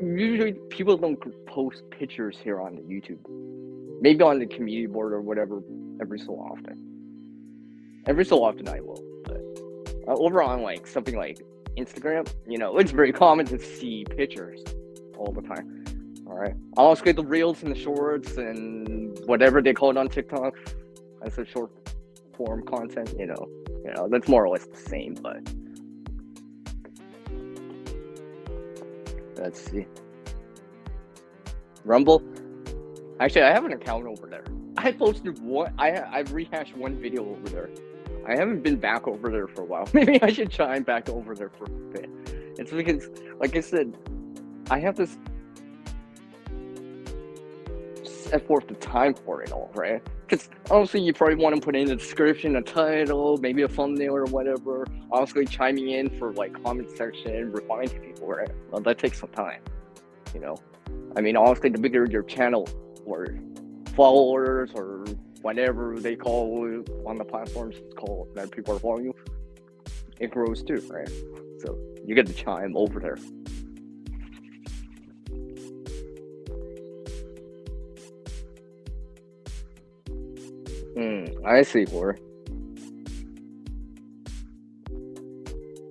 usually people don't post pictures here on the YouTube. Maybe on the community board or whatever every so often. Every so often I will, but over on like something like Instagram, you know, it's very common to see pictures all the time. All right, I'll also get the reels and the shorts and whatever they call it on TikTok as a short form content. You know, that's more or less the same. But Let's see. Rumble. Actually, I have an account over there. I posted one. I've rehashed one video over there. I haven't been back over there for a while. Maybe I should chime back over there for a bit. It's because, like I said, I have to set forth the time for it all, right? Because honestly, you probably want to put in a description, a title, maybe a thumbnail or whatever. Honestly, chiming in for like comment section, replying to people, right? Well, that takes some time, you know. I mean, honestly, the bigger your channel or followers or whatever they call on the platforms it's called that people are following you, it grows too, right? So you get to chime over there. I see, Lore.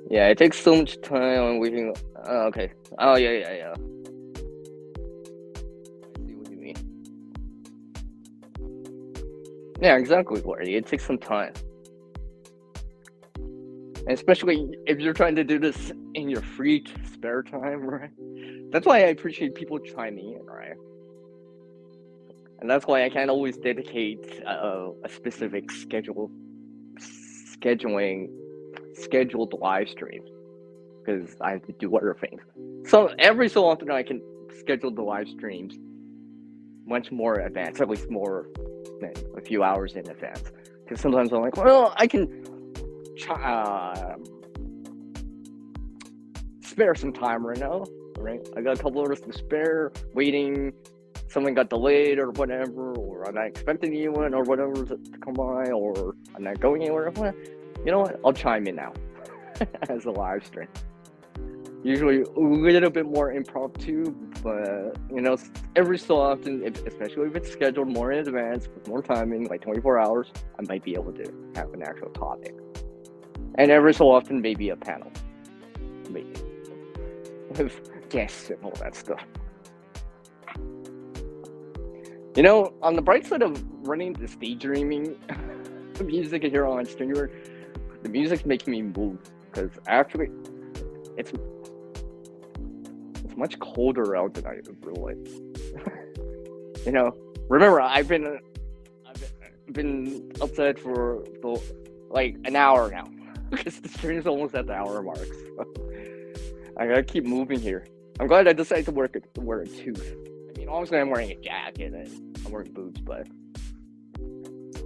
Yeah, it takes so much time and we can. Okay. Oh yeah. I see what you mean. Yeah, exactly, Lore. It takes some time. And especially if you're trying to do this in your free spare time, right? That's why I appreciate people chiming in, right? And that's why I can't always dedicate a specific scheduled live stream because I have to do other things. So every so often I can schedule the live streams much more advanced, at least more than a few hours in advance. Because sometimes I'm like, well, I can spare some time right now, right? I got a couple hours to spare, waiting. Something got delayed or whatever, or I'm not expecting anyone or whatever to come by, or I'm not going anywhere. Well, you know what? I'll chime in now as a live stream. Usually a little bit more impromptu, but you know, every so often, especially if it's scheduled more in advance with more timing, like 24 hours, I might be able to have an actual topic. And every so often, maybe a panel, maybe with guests and all that stuff. You know, on the bright side of running the daydreaming music here on Streamer, the music's making me move because actually, it's much colder out than I realized. You know, remember I've been outside for like an hour now because the stream's almost at the hour mark. So I gotta keep moving here. I'm glad I decided to wear a tooth. I mean, obviously I'm wearing a jacket and I'm wearing boots, but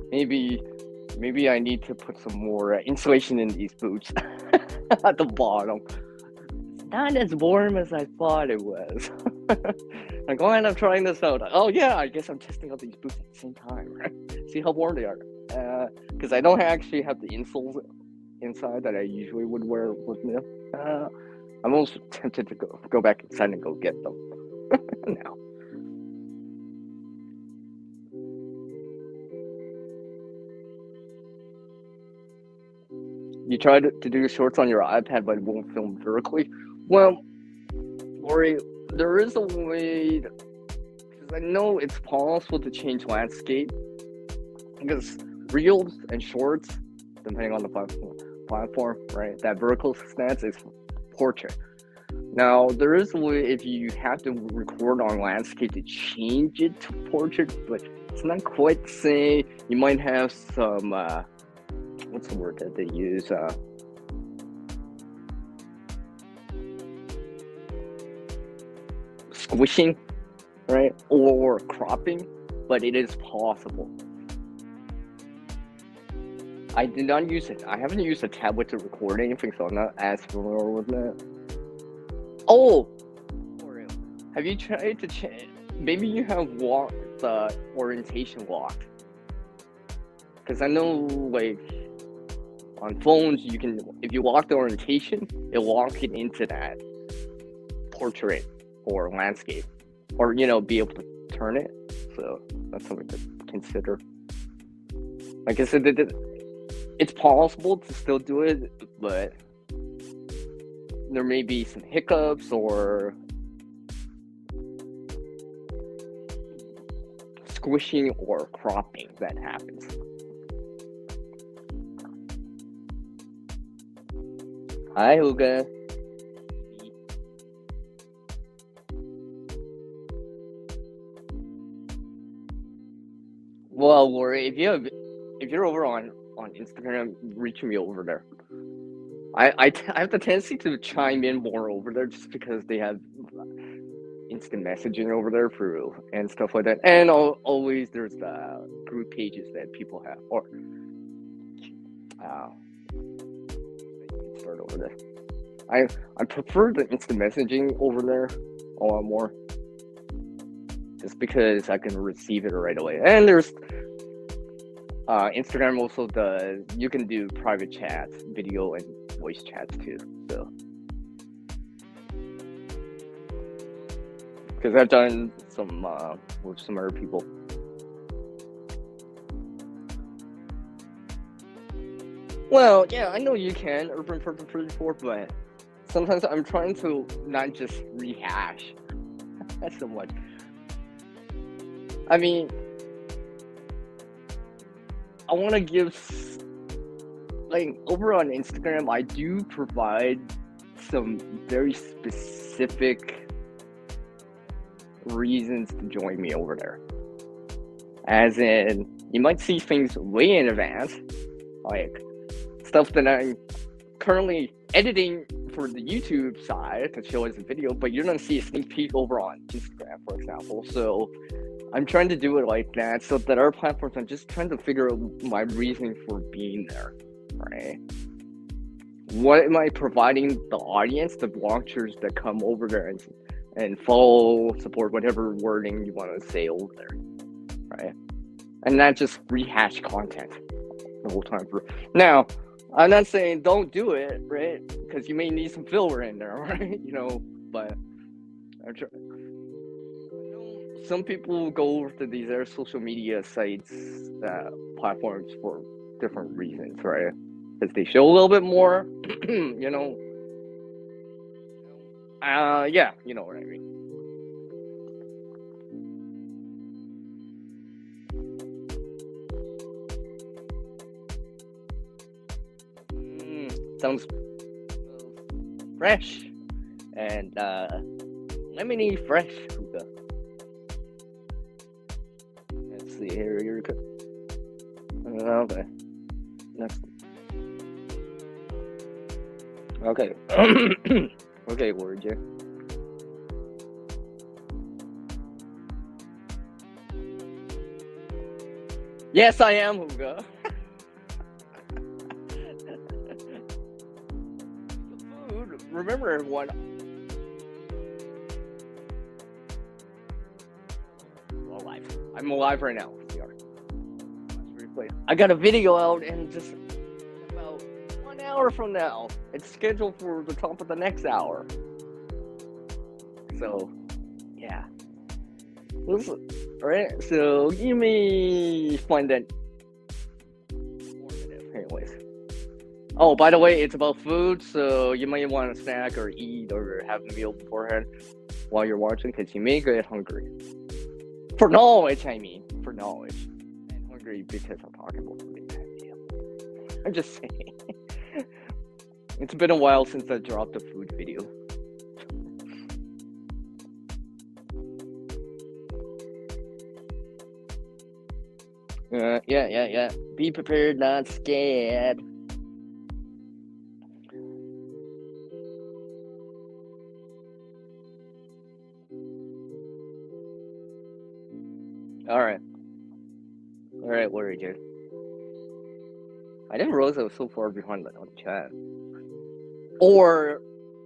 maybe I need to put some more insulation in these boots at the bottom. It's not as warm as I thought it was. I'm glad I'm trying this out. Oh yeah, I guess I'm testing out these boots at the same time, right? See how warm they are. Because I don't actually have the insoles inside that I usually would wear with me. I'm almost tempted to go back inside and go get them now. You tried to do shorts on your iPad, but it won't film vertically. Well, Lori, there is a way, because I know it's possible to change landscape, because reels and shorts, depending on the platform, right, that vertical stance is portrait. Now, there is a way if you have to record on landscape to change it to portrait, but it's not quite the same. You might have some, what's the word that they use? Squishing, right? Or cropping, but it is possible. I did not use it. I haven't used a tablet to record anything, so I'm not as familiar with that. Oh! Have you tried to change? Maybe you have the orientation locked. Because I know, like, on phones, you can, if you lock the orientation, it locks it into that portrait or landscape. Or, you know, be able to turn it. So, that's something to consider. Like I said, it's possible to still do it, but there may be some hiccups or squishing or cropping that happens. Hi, Huga. Well, or if you're over on Instagram, reach me over there. I have the tendency to chime in more over there just because they have instant messaging over there through and stuff like that. And always there's the group pages that people have, or you can start over there. I prefer the instant messaging over there a lot more, just because I can receive it right away. And there's Instagram also you can do private chats, video and voice chats too. So, because I've done some with some other people. Well, yeah, I know you can Urban Purple 34, but sometimes I'm trying to not just rehash so much. I mean, I want to give, like, over on Instagram, I do provide some very specific reasons to join me over there. As in, you might see things way in advance, like stuff that I'm currently editing for the YouTube side to show as a video, but you're gonna see a sneak peek over on Instagram, for example. So I'm trying to do it like that so that our platforms, I'm just trying to figure out my reasoning for being there, right? What am I providing the audience, the watchers that come over there and follow, support, whatever wording you want to say over there, right? And not just rehash content the whole time. Now, I'm not saying don't do it, right? Because you may need some filler in there, right? But some people go over to these other social media sites, platforms for different reasons, right? Because they show a little bit more, yeah, you know what I mean. Sounds fresh and lemony fresh hookah. Let's see here. You're okay. Next. Okay. Okay, word, yeah. Yes, I am hookah. Food. Remember, everyone. Alive. I'm alive right now. I got a video out in just about 1 hour from now. It's scheduled for the top of the next hour. So, yeah. Listen, alright, so you may find that informative. Anyways. Oh, by the way, it's about food, so you might want to snack or eat or have a meal beforehand while you're watching, because you may get hungry. For knowledge, I mean. For knowledge. And hungry because I'm talking about food. I'm just saying. It's been a while since I dropped a food video. Yeah. Be prepared, not scared. Alright, worry, dude. I didn't realize I was so far behind on the chat. Or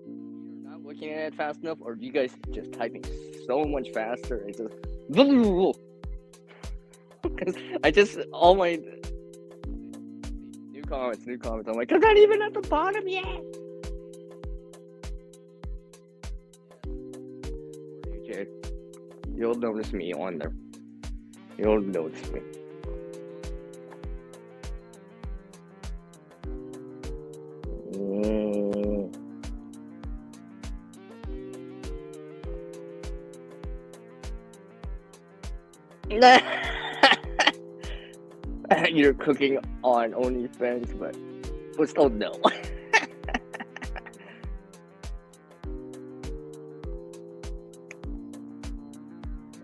you're not looking at it fast enough, or you guys just typing so much faster. It's just because I just all my new comments. I'm like, I'm not even at the bottom yet. You'll notice me on there. You'll notice me. You're cooking on OnlyFans, but still no.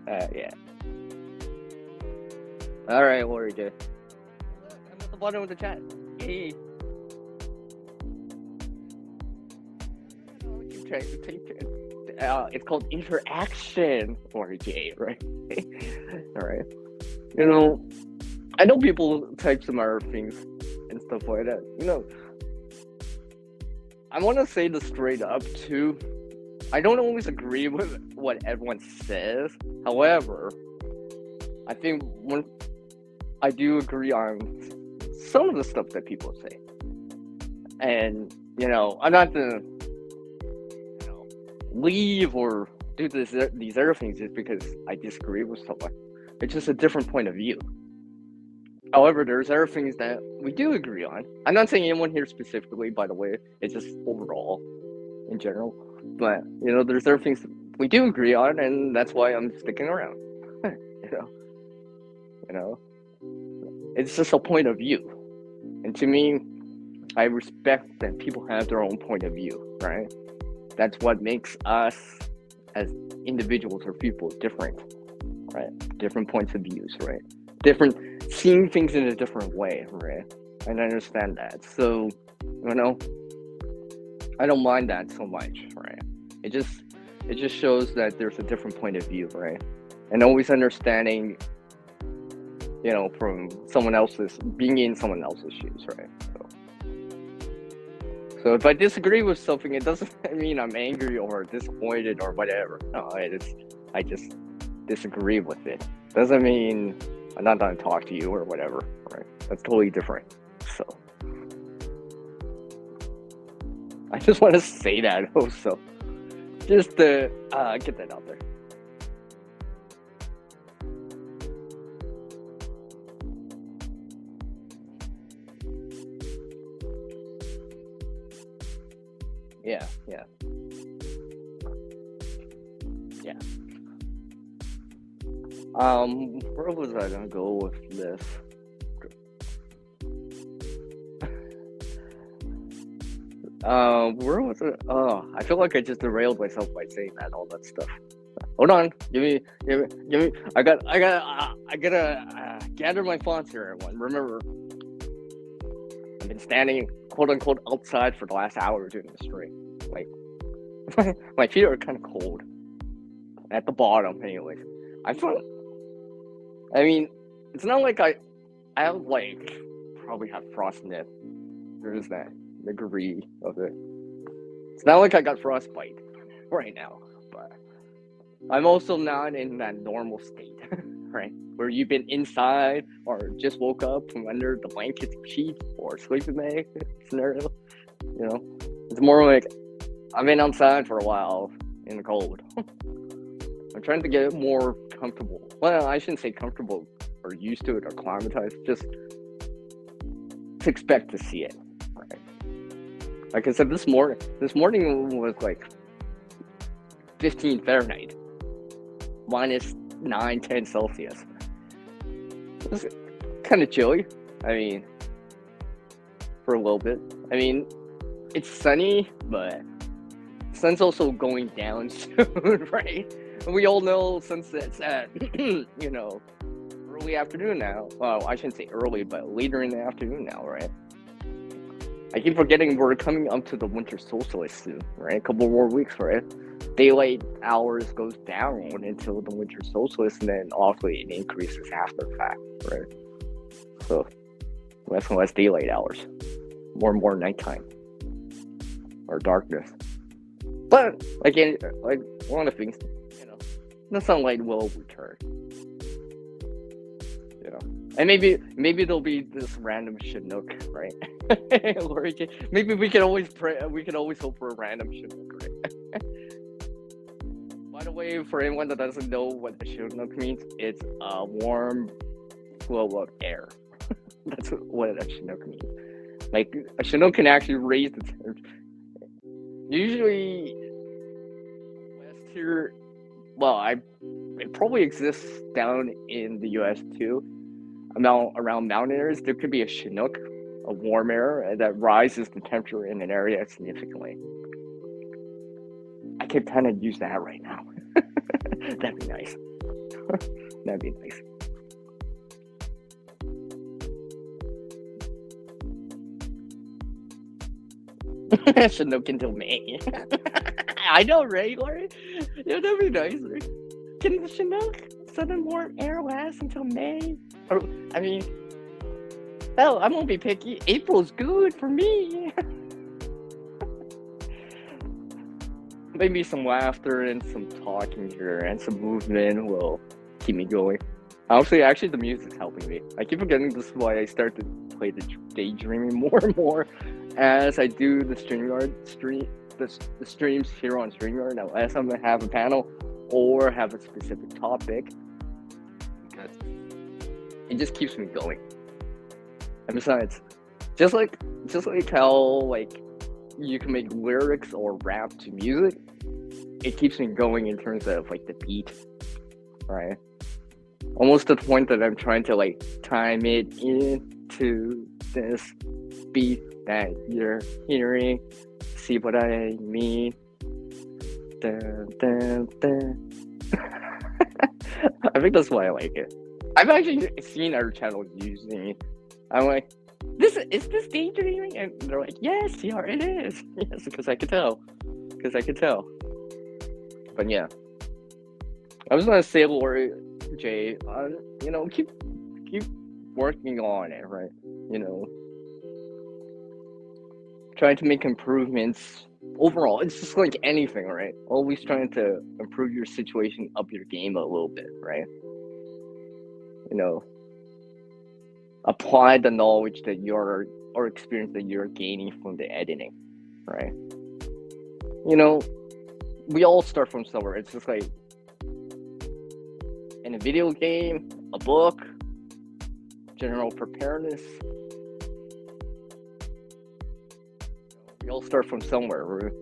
Yeah. All right, Warrior J. I'm at the bottom of the chat. Hey. It's called interaction, Warrior J, right? All right. You know, I know people type some other things and stuff like that. You know, I want to say this straight up too. I don't always agree with what everyone says. However, I think I do agree on some of the stuff that people say. And, you know, I'm not gonna, you know, leave or do these other things just because I disagree with someone. It's just a different point of view. However, there's other things that we do agree on. I'm not saying anyone here specifically, by the way. It's just overall, in general. But, you know, there's other things we do agree on, and that's why I'm sticking around. You know, it's just a point of view. And to me, I respect that people have their own point of view, right? That's what makes us as individuals or people different, right? Different points of views, right? Different, seeing things in a different way, right? And I understand that. So, you know, I don't mind that so much, right? It just shows that there's a different point of view, right? And always understanding, you know, from someone else's, being in someone else's shoes, right? So if I disagree with something, it doesn't mean I'm angry or disappointed or whatever. No, I just disagree with it. Doesn't mean I'm not gonna talk to you or whatever, right? That's totally different. So I just want to say that also, just to get that out there. Yeah. Where was I gonna go with this? Where was it? Oh, I feel like I just derailed myself by saying all that stuff. Hold on, give me. I gotta gather my thoughts here, everyone. Remember, I've been standing, quote unquote, outside for the last hour doing the stream. Like, my feet are kind of cold at the bottom, anyways. I mean, it's not like I have like probably have frostnip. There's that degree of it. It's not like I got frostbite right now, but I'm also not in that normal state, right? Where you've been inside or just woke up from under the blanket sheet or sleeping bag scenario. You know, it's more like I've been outside for a while in the cold. I'm trying to get more comfortable. Well, I shouldn't say comfortable or used to it or climatized, just to expect to see it, right? Like I said, this morning was like 15 Fahrenheit, minus 9, 10 Celsius. It was kind of chilly. I mean, for a little bit. I mean, it's sunny, but the sun's also going down soon, right? And we all know sunset's at, you know, early afternoon now. Well, I shouldn't say early, but later in the afternoon now, right? I keep forgetting we're coming up to the winter solstice soon, right? A couple more weeks, right? Daylight hours goes down until the winter solstice, and then also it increases after the fact, right? So less and less daylight hours, more and more nighttime or darkness. But again, like one of the things, you know, the sunlight will return. You know, and maybe there'll be this random Chinook, right? Maybe we can always pray. We can always hope for a random Chinook, right? By the way, for anyone that doesn't know what a Chinook means, it's a warm flow of air. That's what a Chinook means. Like a Chinook can actually raise the temperature. Usually, west here. Well, it probably exists down in the U.S. too. Around mountain areas, there could be a Chinook, a warm air that rises the temperature in an area significantly. I could kind of use that right now. That'd be nice. That'd be nice. Chinook until May. I know, right, Lori? Yeah, that'd be nice. Right? Can the Chinook Southern warm air last until May? Or, I mean, hell, I won't be picky. April's good for me. Maybe some laughter and some talking here and some movement will keep me going. Honestly, actually, the music's helping me. I keep forgetting this is why I start to play the daydreaming more and more as I do the the streams here on StreamYard. Now, as I'm gonna have a panel or have a specific topic, because it just keeps me going. And besides, just like how like you can make lyrics or rap to music, it keeps me going in terms of like the beat, right? Almost to the point that I'm trying to like time it into this beat that you're hearing. See what I mean? Dun, dun, dun. I think that's why I like it. I've actually seen other channels using it. I'm like, is this daydreaming? And they're like, yes, yeah, it is. Yes, because I could tell. But yeah, I was gonna say, Lori, Jay, you know, keep working on it, right? You know, trying to make improvements overall. It's just like anything, right? Always trying to improve your situation, up your game a little bit, right? You know, apply the knowledge that you're or experience that you're gaining from the editing, right? You know, we all start from somewhere. It's just like in a video game, a book, general preparedness. We all start from somewhere. Right?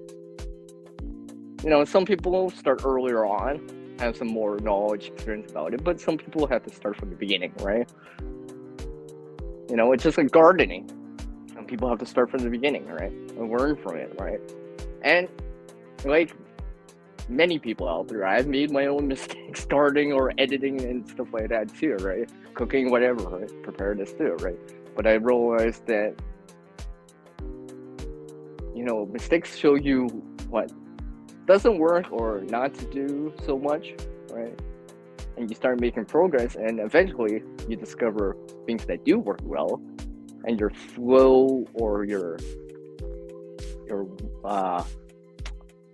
You know, some people start earlier on, have some more knowledge, experience about it, but some people have to start from the beginning, right? You know, it's just like gardening. Some people have to start from the beginning, right? And learn from it, right? And like many people out there, I've made my own mistakes starting or editing and stuff like that too, right? Cooking, whatever, right? Preparedness too, right? But I realized that, you know, mistakes show you what doesn't work or not to do so much, right? And you start making progress, and eventually you discover things that do work well, and your flow or your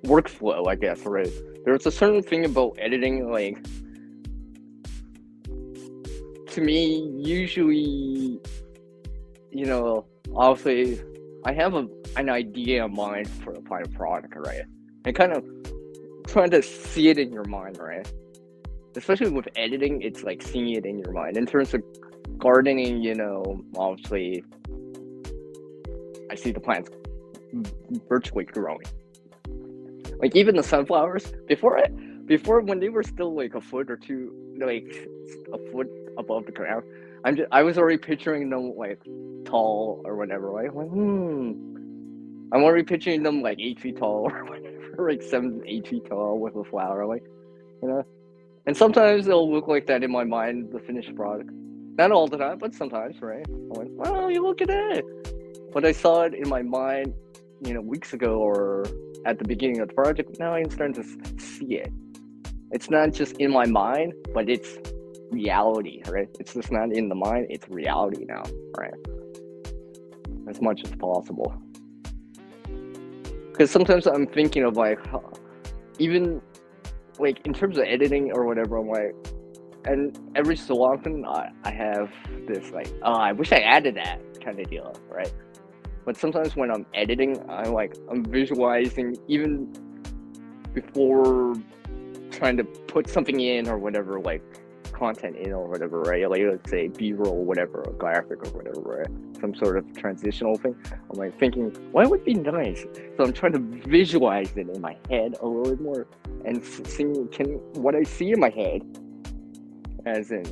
workflow, I guess, right? There's a certain thing about editing, like, to me, usually, you know, obviously, I have an idea in mind for a final product, right? And kind of trying to see it in your mind, right? Especially with editing, it's like seeing it in your mind. In terms of gardening, you know, obviously, I see the plants virtually growing. Like even the sunflowers, before when they were still like a foot or two, like a foot above the ground, I was already picturing them like tall or whatever. Right? Like, I'm already picturing them like 8 feet tall or whatever, like 7, 8 feet tall with a flower, like, you know. And sometimes it'll look like that in my mind, the finished product. Not all the time, but sometimes, right? I'm like, wow, you look at that. But I saw it in my mind, you know, weeks ago or at the beginning of the project. Now I'm starting to see it. It's not just in my mind, but it's reality, right? It's just not in the mind, it's reality now, right? As much as possible. Because sometimes I'm thinking of like, even like in terms of editing or whatever, I'm like, and every so often I have this like, oh, I wish I added that kind of deal, right? But sometimes when I'm editing, I'm visualizing even before trying to put something in or whatever, like content in or whatever, right? Like let's say B-roll, whatever, or graphic or whatever, right? Some sort of transitional thing. I'm like thinking, what would be nice? So I'm trying to visualize it in my head a little bit more and seeing what I see in my head, as in,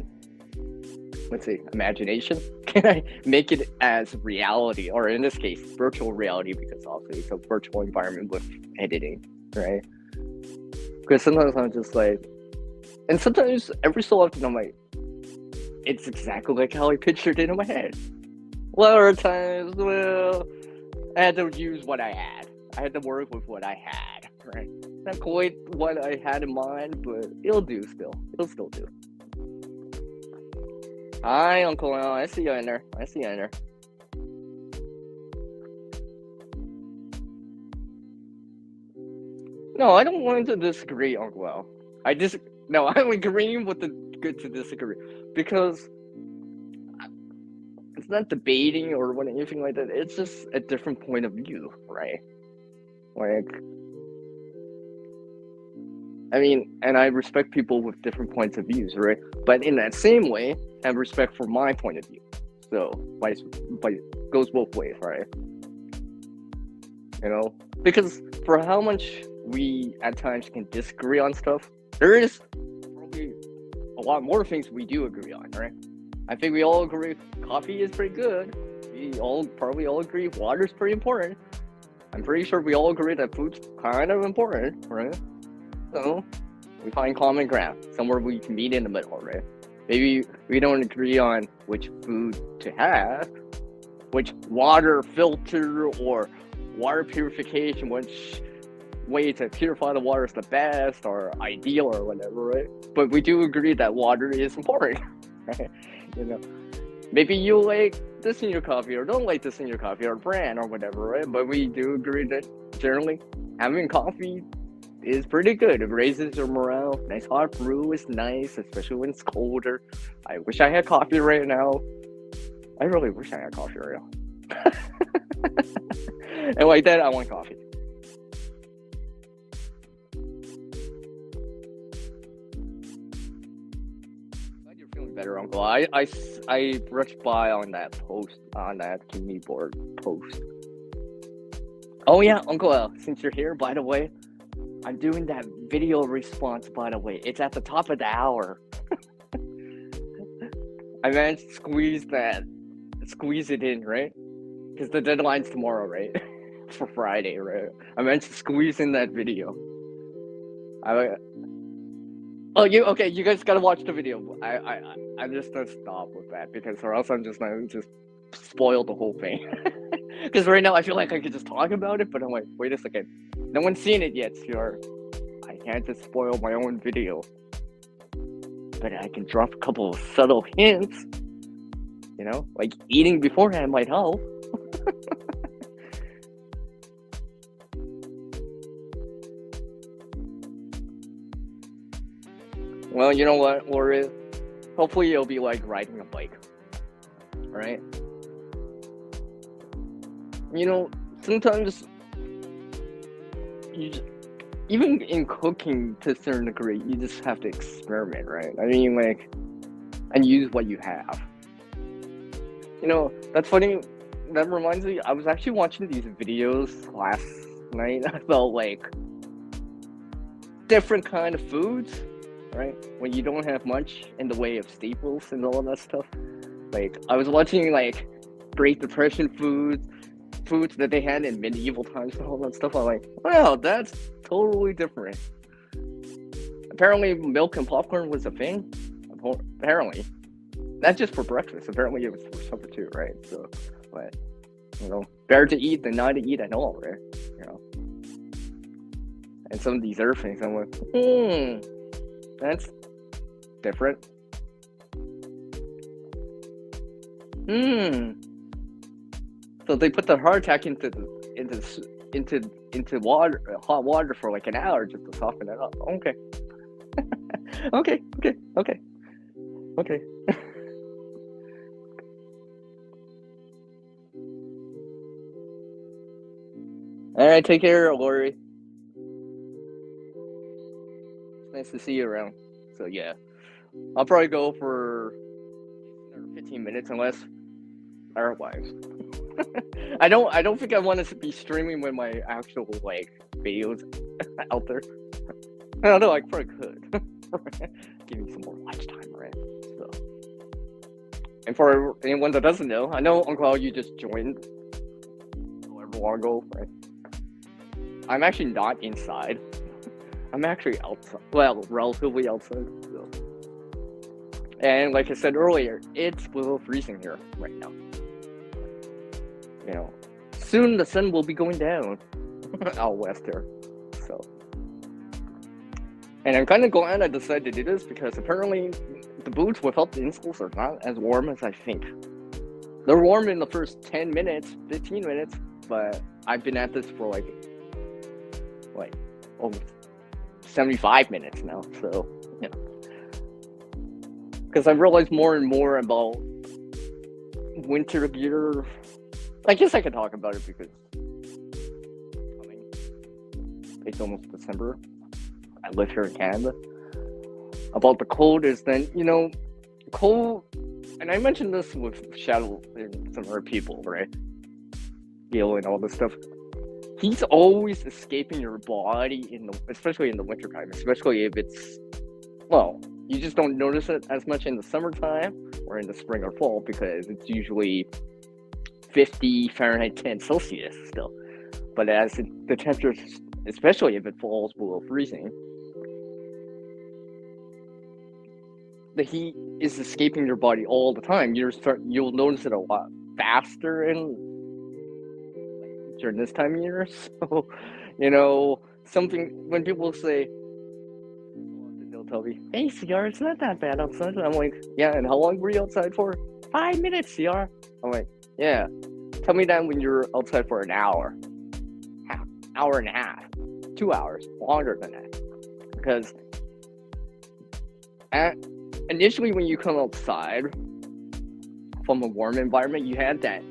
let's say, imagination. Can I make it as reality, or in this case, virtual reality, because obviously it's a virtual environment with editing, right? Because sometimes I'm just like, and sometimes every so often I'm like, it's exactly like how I pictured it in my head. A lot of times, well, I had to use what I had. I had to work with what I had, right? Not quite what I had in mind, but it'll do still. It'll still do. Hi, Uncle Al. I see you in there. I see you in there. No, I don't want to disagree, Uncle Al. No, I'm agreeing with the good to disagree. Because it's not debating or anything like that. It's just a different point of view, right? Like, I mean, and I respect people with different points of views, right? But in that same way, have respect for my point of view. So, goes both ways, right? You know, because for how much we at times can disagree on stuff, there is probably a lot more things we do agree on, right? I think we all agree coffee is pretty good. We probably all agree water is pretty important. I'm pretty sure we all agree that food's kind of important, right? So we find common ground, somewhere we can meet in the middle, right? Maybe we don't agree on which food to have, which water filter or water purification, which way to purify the water is the best or ideal or whatever, right? But we do agree that water is important, right? You know, maybe you like this in your coffee or don't like this in your coffee or brand or whatever, right? But we do agree that generally having coffee is pretty good. It raises your morale. Nice hot brew is nice, especially when it's colder. I wish I had coffee right now. I really wish I had coffee right now. And like that, I want coffee. Glad you're feeling better, Uncle. I brushed by on that post, on that community board post. Oh yeah, Uncle L, since you're here, by the way, I'm doing that video response, by the way. It's at the top of the hour. I managed to squeeze it in, right? Because the deadline's tomorrow, right? For Friday, right? I managed to squeeze in that video. Okay, you guys gotta watch the video. I'm just gonna stop with that because or else I'm just gonna spoil the whole thing. Because right now I feel like I could just talk about it, but I'm like, wait a second. No one's seen it yet, sure. I can't just spoil my own video. But I can drop a couple of subtle hints. You know, like eating beforehand might help. Well, you know what, Lori? Hopefully it'll be like riding a bike. Right? You know, sometimes even in cooking to a certain degree, you just have to experiment, right? I mean, like, and use what you have. You know, that's funny. That reminds me, I was actually watching these videos last night about like different kind of foods, right? When you don't have much in the way of staples and all of that stuff. Like, I was watching like Great Depression foods that they had in medieval times and all that stuff. I'm like, wow, that's totally different. Apparently, milk and popcorn was a thing. Apparently, not just for breakfast. Apparently, it was for supper too, right? So, but you know, better to eat than not to eat at all, right? You know, and some of these other things, I'm like, that's different. So they put the hardtack into water, hot water for like an hour just to soften it up. Okay. Okay. All right, take care, Lori. It's nice to see you around. So yeah, I'll probably go for 15 minutes unless otherwise. I don't think I want to be streaming with my actual like videos out there. I don't know, I probably could. Give me some more watch time, right? So, and for anyone that doesn't know, I know Uncle Al, you just joined however long ago, right? I'm actually not inside. I'm actually outside. Well, relatively outside. So. And like I said earlier, it's below freezing here right now. You know, soon the sun will be going down out west here. So, and I'm kind of glad I decided to do this because apparently the boots without the insoles are not as warm as I think. They're warm in the first 10 minutes, 15 minutes, but I've been at this for like almost 75 minutes now. So, yeah. Because I've realized more and more about winter gear. I guess I can talk about it because it's almost December. I live here in Canada. About the cold is then, cold, and I mentioned this with Shadow and some other people, right? Gil and all this stuff. He's always escaping your body especially in the wintertime, especially if it's, well, you just don't notice it as much in the summertime or in the spring or fall because it's usually 50 Fahrenheit, 10 Celsius still. But as the temperature, especially if it falls below freezing, the heat is escaping your body all the time. You'll notice it a lot faster during this time of year. So, when people say, they'll tell me, "Hey, CR, it's not that bad outside." I'm like, "Yeah, and how long were you outside for?" 5 minutes, CR. I'm like, "Yeah, tell me that when you're outside for an hour, hour and a half, 2 hours, longer than that." Because initially when you come outside from a warm environment, you had that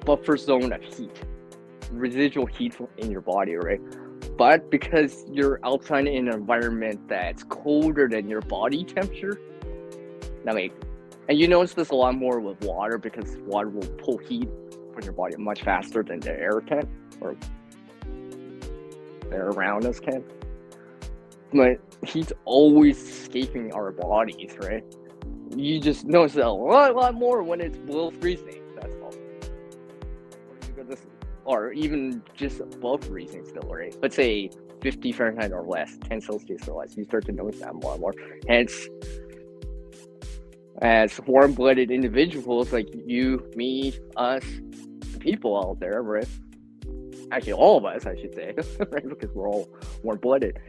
buffer zone of heat, residual heat in your body, right? But because you're outside in an environment that's colder than your body temperature, and you notice this a lot more with water because water will pull heat from your body much faster than the air can, or the air around us can. But heat's always escaping our bodies, right? You just notice it a lot more when it's below freezing, that's all. Or even just above freezing still, right? Let's say 50 Fahrenheit or less, 10 Celsius or less, you start to notice that more and more. Hence, as warm-blooded individuals like you, me, us, the people out there, right? Actually, all of us, I should say, right? Because we're all warm-blooded.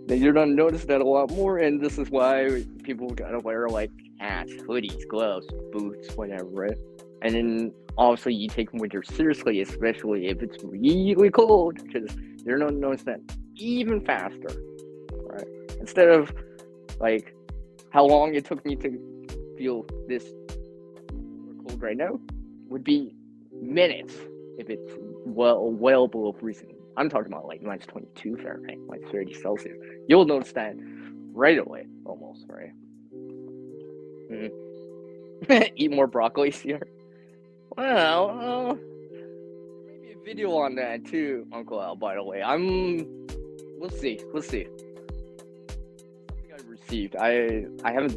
Then you're gonna notice that a lot more, and this is why people gotta wear like hats, hoodies, gloves, boots, whatever, right? And then obviously you take winter seriously, especially if it's really cold, because you're gonna notice that even faster, right? Instead of like how long it took me to feel this cold right now, would be minutes if it's well below freezing. I'm talking about like minus 22 Fahrenheit, minus 30 Celsius. You'll notice that right away, almost, right? Eat more broccoli here. Well, maybe a video on that too, Uncle Al, by the way. We'll see. Something I received. I haven't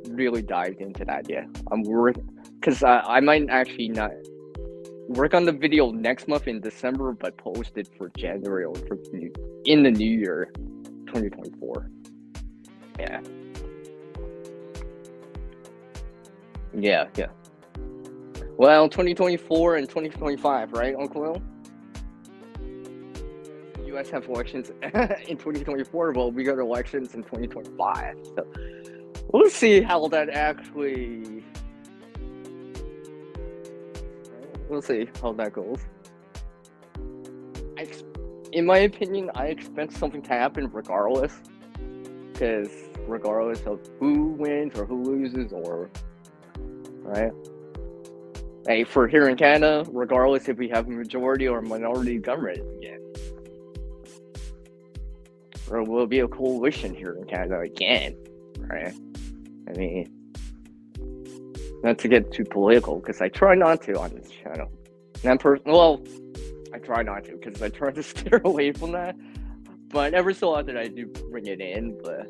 really dived into that yet. I'm working, because I might actually not work on the video next month in December, but post it for January or in the new year, 2024. Yeah. Well, 2024 and 2025, right, Uncle Will? The U.S. have elections in 2024. Well, we got elections in 2025. So we'll see how that actually. We'll see how that goes. In my opinion, I expect something to happen regardless. Because regardless of who wins or who loses, or right? Hey, for here in Canada, regardless if we have a majority or minority government again, or will be a coalition here in Canada again, right? I mean, not to get too political, because I try not to on this channel. And I try not to, because I try to steer away from that. But every so often I do bring it in, but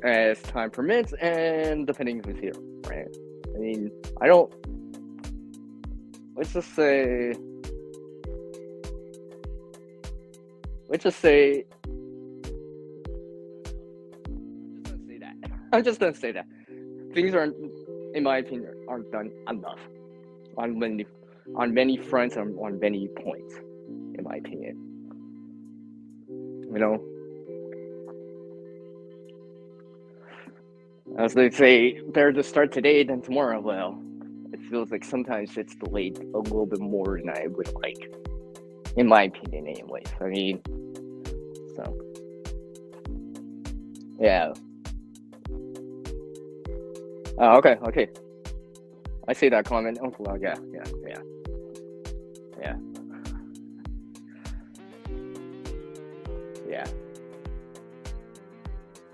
as time permits and depending who's here, right? I mean, let's just say I'm just gonna say that things aren't, in my opinion, aren't done enough on on many fronts and on many points, in my opinion. You know, as they say, better to start today than tomorrow. Well, it feels like sometimes it's delayed a little bit more than I would like, in my opinion, anyways. I mean, so yeah. Okay. I see that comment. Oh, well, yeah.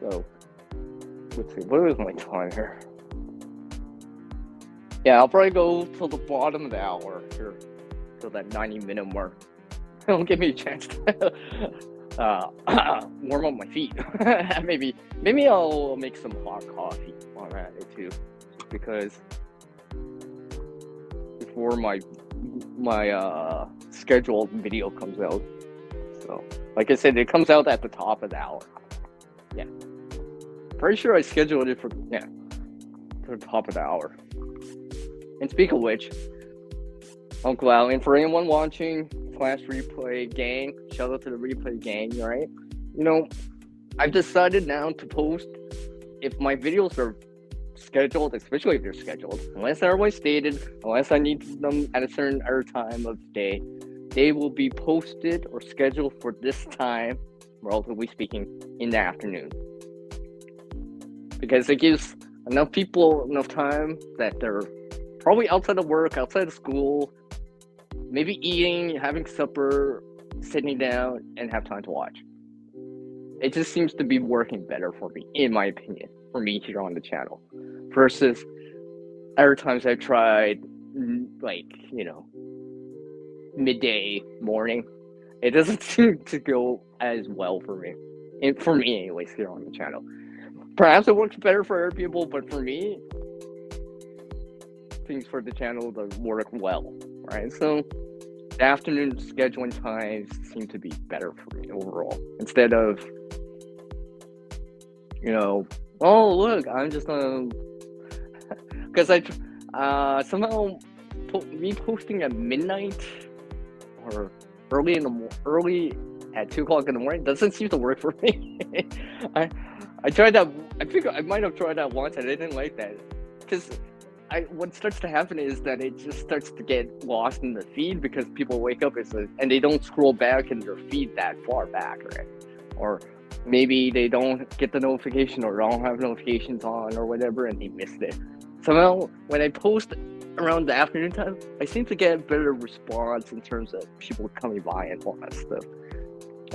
So, let's see. What is my time here? Yeah, I'll probably go till the bottom of the hour here, till that 90-minute mark. Don't give me a chance to warm up my feet. maybe I'll make some hot coffee on that too, because before my scheduled video comes out. So, like I said, it comes out at the top of the hour. Yeah, pretty sure I scheduled it for the top of the hour. And speak of which, Uncle Al, and for anyone watching Flash Replay Gang, shout out to the Replay Gang, right? You know, I've decided now to post, if my videos are scheduled, especially if they're scheduled, unless otherwise stated, unless I need them at a certain other time of the day, they will be posted or scheduled for this time, relatively speaking, in the afternoon. Because it gives enough people enough time that they're probably outside of work, outside of school, maybe eating, having supper, sitting down, and have time to watch. It just seems to be working better for me, in my opinion, for me here on the channel. Versus other times I've tried, like, midday, morning. It doesn't seem to go as well for me. For me, anyways, here on the channel. Perhaps it works better for other people, but for me, things for the channel that work well, right? So the afternoon scheduling times seem to be better for me overall. Instead of, oh look, I'm just because I somehow me posting at midnight or early at 2:00 in the morning doesn't seem to work for me. I tried that. I think I might have tried that once, and I didn't like that because what starts to happen is that it just starts to get lost in the feed because people wake up and they don't scroll back in their feed that far back, right? Or maybe they don't get the notification or don't have notifications on or whatever, and they missed it. Somehow, when I post around the afternoon time, I seem to get better response in terms of people coming by and all that stuff.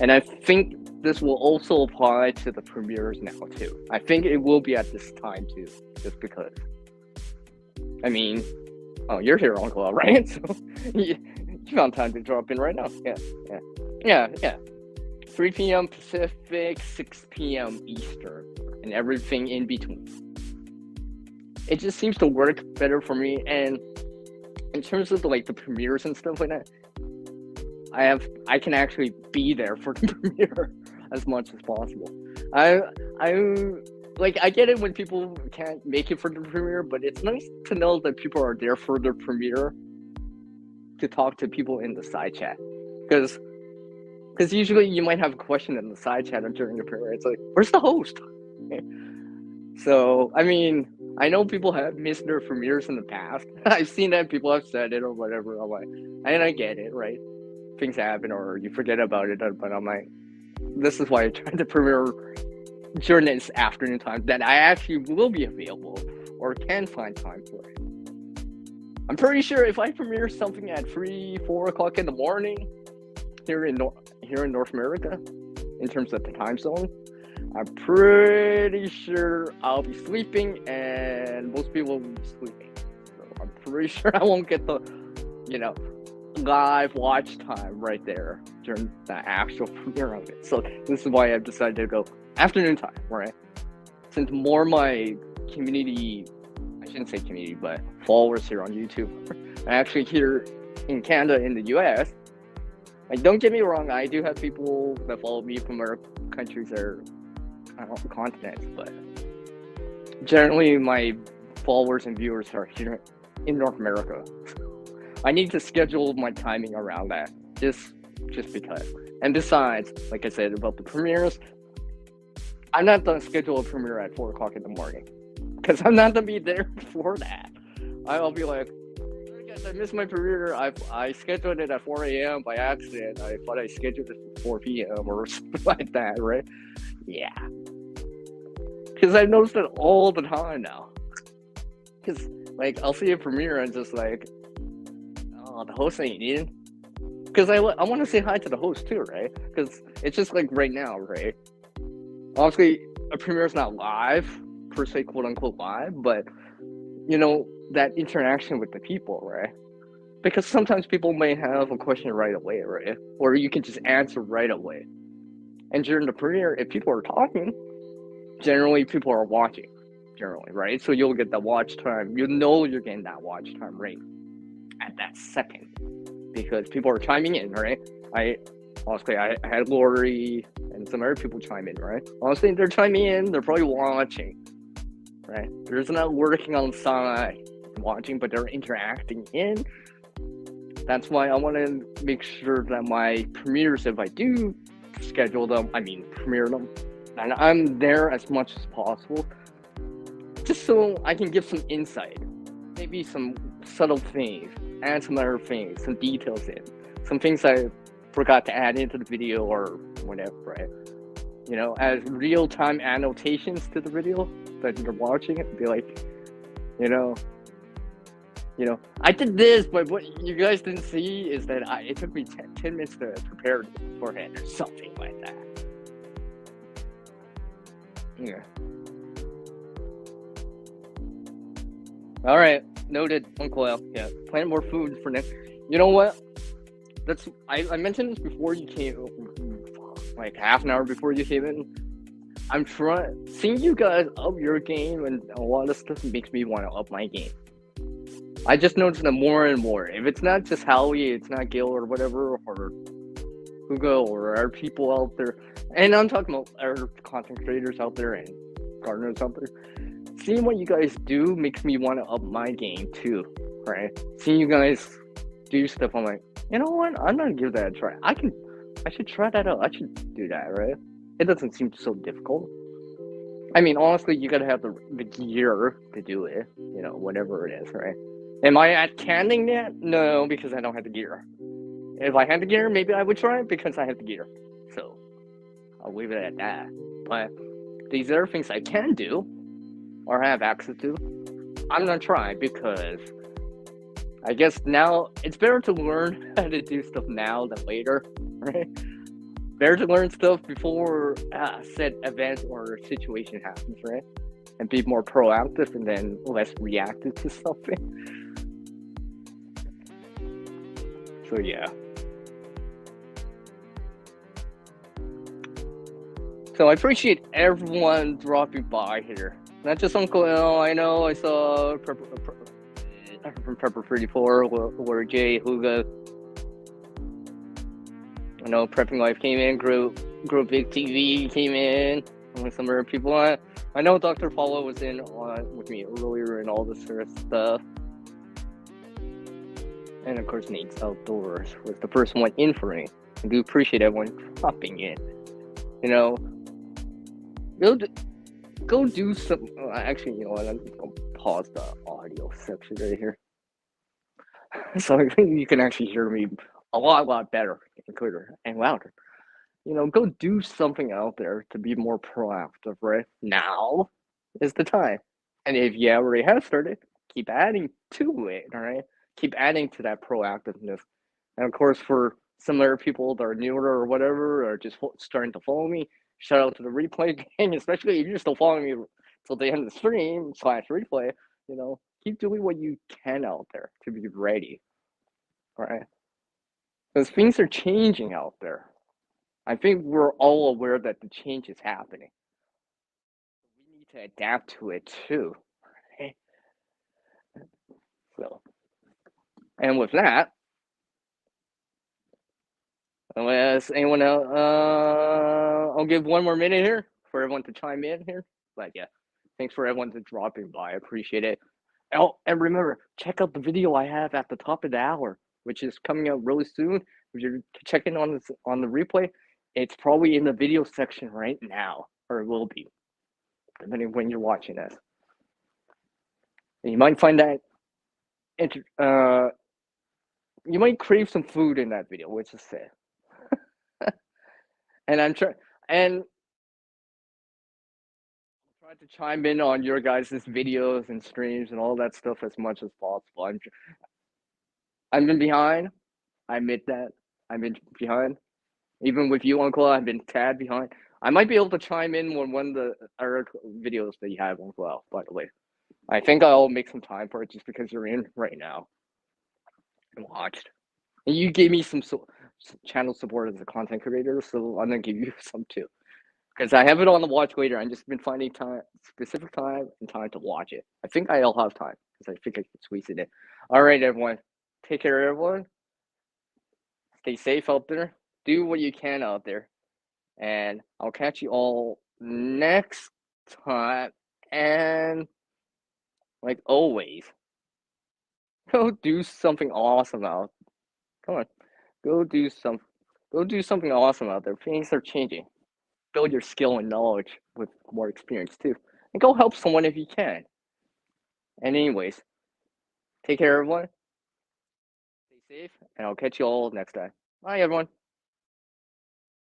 And I think this will also apply to the premieres now too. I think it will be at this time too, just because. I mean, oh, you're here, Uncle Al, right? So you found time to drop in right now. Yeah. 3 p.m. Pacific, 6 p.m. Eastern, and everything in between. It just seems to work better for me. And in terms of the premieres and stuff like that, I can actually be there for the premiere as much as possible. I get it when people can't make it for the premiere, but it's nice to know that people are there for the premiere to talk to people in the side chat. Because usually you might have a question in the side chat during the premiere. It's like, where's the host? So, I mean, I know people have missed their premieres in the past. I've seen that people have said it or whatever. I'm like, and I get it, right? Things happen or you forget about it, but I'm like, this is why I tried to premiere during this afternoon time that I actually will be available or can find time for it. I'm pretty sure if I premiere something at 3-4 o'clock in the morning here in North America, in terms of the time zone, I'm pretty sure I'll be sleeping and most people will be sleeping. So I'm pretty sure I won't get the, live watch time right there during the actual premiere of it. So this is why I've decided to go afternoon time, right? Since more my community, I shouldn't say community, but followers here on YouTube are actually here in Canada, in the US. Like, don't get me wrong, I do have people that follow me from other countries or continents, but generally my followers and viewers are here in North America. I need to schedule my timing around that. Just because. And besides, like I said about the premieres, I'm not gonna schedule a premiere at 4 o'clock in the morning because I'm not gonna be there for that. I'll be like, "Hey guys, I missed my premiere. I scheduled it at 4 a.m. by accident. I thought I scheduled it for 4 p.m. or something like that, right?" Yeah, because I've noticed it all the time now. Because like I'll see a premiere and just like, oh, the host ain't in. Because I want to say hi to the host too, right? Because it's just like right now, right? Obviously, a premiere is not live per se, quote unquote live, but you know that interaction with the people, right? Because sometimes people may have a question right away, right? Or you can just answer right away. And during the premiere, if people are talking, generally people are watching, generally, right? So you'll get the watch time. You know you're getting that watch time rate at that second because people are chiming in, right? Honestly, I had Lori and some other people chime in, right? Honestly, they're chiming in. They're probably watching, right? They're just not working on the side watching, but they're interacting in. That's why I want to make sure that my premieres, if I do schedule them, premiere them, and I'm there as much as possible, just so I can give some insight, maybe some subtle things, add some other things, some details in, some things I forgot to add into the video or whatever, right? You know, as real-time annotations to the video that you're watching it, be like, you know, I did this, but what you guys didn't see is that it took me 10 minutes to prepare beforehand or something like that. Yeah. All right, noted, Uncle Al. Yeah, plan more food for next. You know what? I mentioned this before you came, like half an hour before you came in. I'm trying, seeing you guys up your game, and a lot of stuff makes me want to up my game. I just noticed that more and more. If it's not just Howie, it's not Gil or whatever, or Hugo, or our people out there, and I'm talking about our content creators out there and gardeners out there. Seeing what you guys do makes me want to up my game too, right? Seeing you guys do stuff, I'm like, you know what? I'm gonna give that a try. I should try that out. I should do that, right? It doesn't seem so difficult. I mean, honestly, you gotta have the gear to do it, you know, whatever it is, right? Am I at canning yet? No, because I don't have the gear. If I had the gear, maybe I would try it because I have the gear. So, I'll leave it at that. But these other things I can do, or have access to, I'm gonna try because I guess now it's better to learn how to do stuff now than later, right? Better to learn stuff before said event or situation happens, right? And be more proactive and then less reactive to something. So yeah. So I appreciate everyone dropping by here. Not just Uncle L. I know I saw from Prepper 34, or Jay, Huga. I know Prepping Life came in, Grow Big TV came in, among some other people. I know Dr. Paulo was in with me earlier and all this sort of stuff. And of course, Nate's Outdoors was the first one in for me. I do appreciate everyone dropping in. You know, go do some. Actually, you know what? I'm gonna pause the audio section right here, so you can actually hear me a lot better and clearer and louder. You know, go do something out there to be more proactive. Right now is the time, and if you already have started, keep adding to it. All right, keep adding to that proactiveness. And of course, for some other people that are newer or whatever, or just starting to follow me, shout out to the replay gang, especially if you're still following me till the end of the stream / replay. You know, keep doing what you can out there to be ready, right? Because things are changing out there. I think we're all aware that the change is happening. We need to adapt to it too, right? So, and with that, unless anyone else, I'll give one more minute here for everyone to chime in here. But yeah, thanks for everyone to dropping by. I appreciate it. Oh, and remember, check out the video I have at the top of the hour, which is coming out really soon. If you're checking on this on the replay, it's probably in the video section right now, or it will be, depending when you're watching this. And you might find that you might crave some food in that video, which is sad. And I'm trying and try to chime in on your guys' videos and streams and all that stuff as much as possible. I've been behind. I admit that. I've been behind. Even with you, Uncle, I've been tad behind. I might be able to chime in on one of the other videos that you have, Uncle Al, by the way. I think I'll make some time for it just because you're in right now and watched. And you gave me some channel support as a content creator, so I'm gonna give you some too. Because I have it on the watch later. I've just been finding time, specific time, and time to watch it. I think I'll have time because I think I can squeeze it in. All right, everyone. Take care, everyone. Stay safe out there. Do what you can out there. And I'll catch you all next time. And like always, go do something awesome out. Come on, go do some, go do something awesome out there. Things are changing. Build your skill and knowledge with more experience too, and go help someone if you can. And anyways, take care, everyone. Stay safe, and I'll catch you all next time. Bye, everyone.